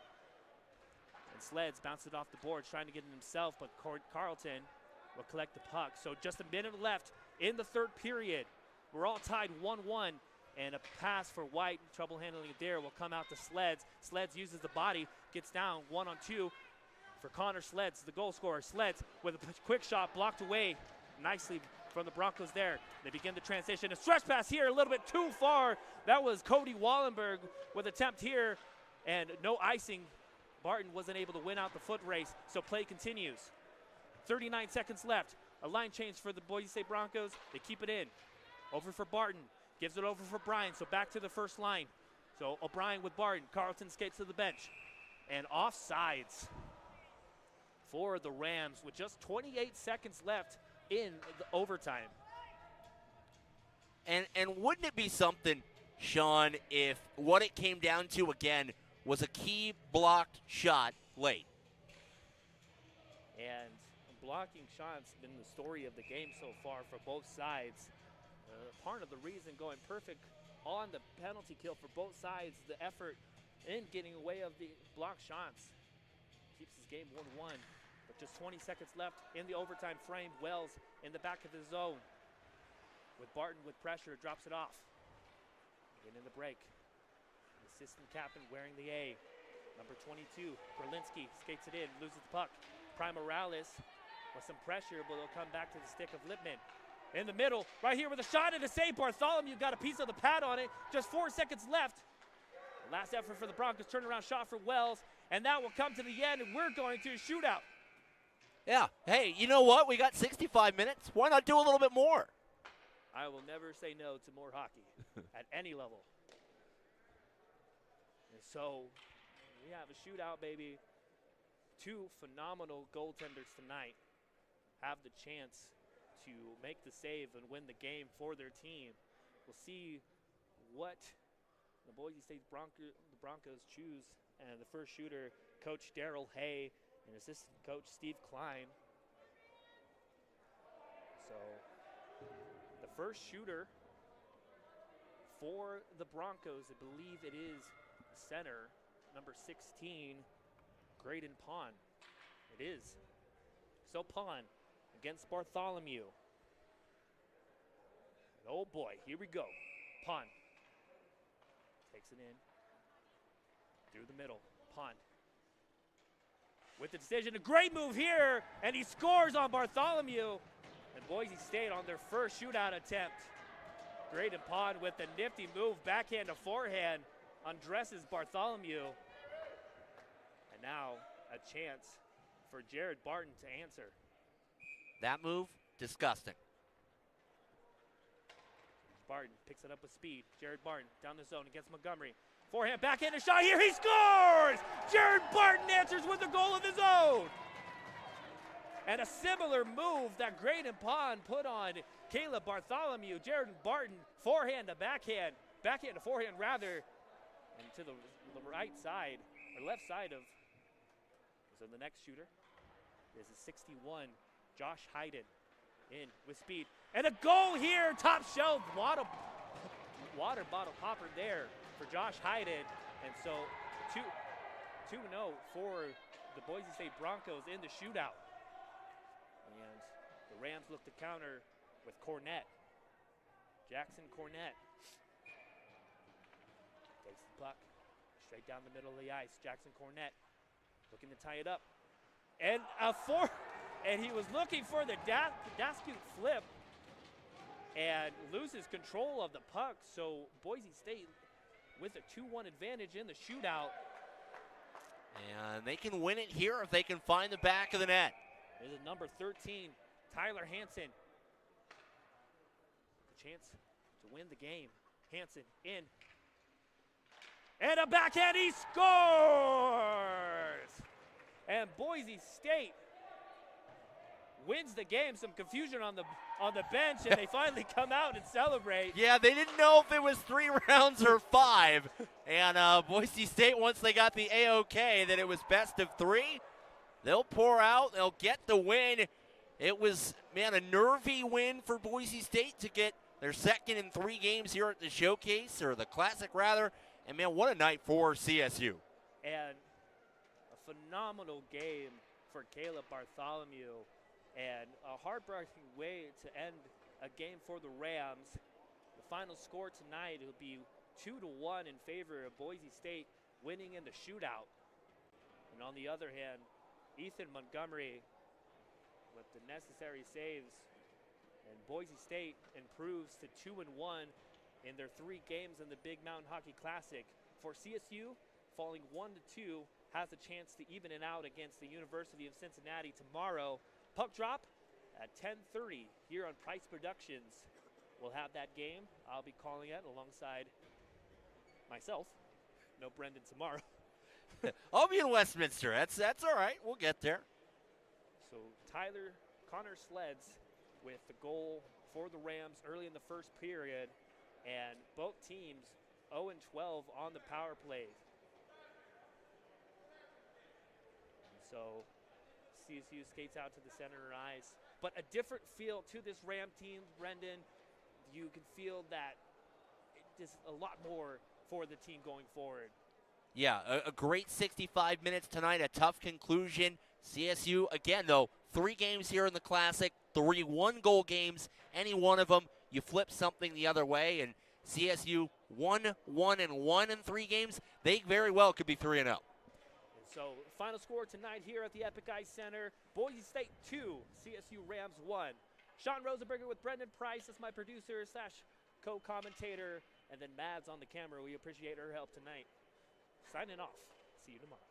And Sleds bounced it off the board, trying to get it himself, but Carlton will collect the puck. So just a minute left in the third period. We're all tied 1-1. And a pass for White, trouble handling it there, will come out to Sleds. Sleds uses the body, gets down 1-on-2 for Connor Sleds, the goal scorer. Sleds with a quick shot blocked away nicely from the Broncos there. They begin the transition. A stretch pass here, a little bit too far. That was Cody Wallenberg with attempt here, and no icing. Barton wasn't able to win out the foot race, so play continues. 39 seconds left. A line change for the Boise State Broncos. They keep it in. Over for Barton. Gives it over for Bryan, so back to the first line. So O'Brien with Barton. Carlton skates to the bench. And offsides for the Rams with just 28 seconds left in the overtime. And wouldn't it be something, Sean, if what it came down to, again, was a key blocked shot late? And blocking shots been the story of the game so far for both sides. Part of the reason going perfect on the penalty kill for both sides, the effort in getting away of the block shots keeps this game 1-1. But just 20 seconds left in the overtime frame. Wells in the back of the zone. With Barton with pressure, drops it off. Getting in the break. The assistant captain wearing the A. Number 22, Berlinski skates it in, loses the puck. Prime Morales with some pressure, but it'll come back to the stick of Lippman. In the middle, right here with a shot and a save. Bartholomew got a piece of the pad on it. Just 4 seconds left. Last effort for the Broncos. Turnaround shot for Wells. And that will come to the end, and we're going to a shootout. Yeah. Hey, you know what? We got 65 minutes. Why not do a little bit more? I will never say no to more hockey at any level. And so we have a shootout, baby. Two phenomenal goaltenders tonight have the chance to make the save and win the game for their team. We'll see what the Boise State Broncos choose. And the first shooter, Coach Darrell Hay, and assistant coach Steve Klein. So the first shooter for the Broncos, I believe it is center, number 16, Graydon Pond. It is. So Pond against Bartholomew. And oh boy, here we go. Pond takes it in through the middle. Pond with the decision. A great move here, and he scores on Bartholomew. And Boise State on their first shootout attempt. Graydon Pond with the nifty move, backhand to forehand, undresses Bartholomew. And now a chance for Jared Barton to answer. That move, disgusting. Barton picks it up with speed. Jared Barton down the zone against Montgomery. Forehand, backhand, a shot here. He scores! Jared Barton answers with a goal of his own. And a similar move that Graydon Pond put on Caleb Bartholomew. Jared Barton, forehand to backhand to forehand rather, and to the right side, or left side of, so the next shooter is a 61, Josh Hayden, in with speed. And a goal here, top shelf, water bottle popper there for Josh Hayden. And so 2-0 for the Boise State Broncos in the shootout. And the The Rams look to counter with Cornett. Jackson Cornett takes the puck straight down the middle of the ice. Jackson Cornett looking to tie it up. And and he was looking for the Daskute flip and loses control of the puck. So Boise State with a 2-1 advantage in the shootout. And they can win it here if they can find the back of the net. There's a number 13, Tyler Hansen. Chance to win the game. Hansen in. And a backhand, he scores! And Boise State wins the game. Some confusion on the bench, and they finally come out and celebrate. Yeah, they didn't know if it was 3 rounds or 5. And Boise State, once they got the A-OK that it was best of 3, they'll pour out, they'll get the win. It was, man, a nervy win for Boise State to get their second in 3 games here at the showcase, or the classic rather. And man, what a night for CSU. And a phenomenal game for Caleb Bartholomew. And a heartbreaking way to end a game for the Rams. The final score tonight will be 2-1 in favor of Boise State, winning in the shootout. And on the other hand, Ethan Montgomery with the necessary saves. And Boise State improves to 2-1 in their 3 games in the Big Mountain Hockey Classic. For CSU, falling 1-2, has a chance to even it out against the University of Cincinnati tomorrow. Puck drop at 10:30 here on Price Productions. We'll have that game. I'll be calling it alongside myself. No Brendan tomorrow. I'll be in Westminster. That's all right. We'll get there. So Connor Sleds with the goal for the Rams early in the first period, and both teams 0-12 on the power play. And so CSU skates out to the center ice, but a different feel to this Ram team, Brendan. You can feel that there's a lot more for the team going forward. Yeah, a great 65 minutes tonight, a tough conclusion. CSU, again, though, 3 games here in the Classic, 3 one-goal games. Any one of them, you flip something the other way, and CSU 1-1-1 in 3 games. They very well could be 3-0. So, final score tonight here at the Epic Ice Center, Boise State 2, CSU Rams 1. Sean Rosenberger with Brendan Price as my producer / co-commentator, and then Mads on the camera. We appreciate her help tonight. Signing off. See you tomorrow.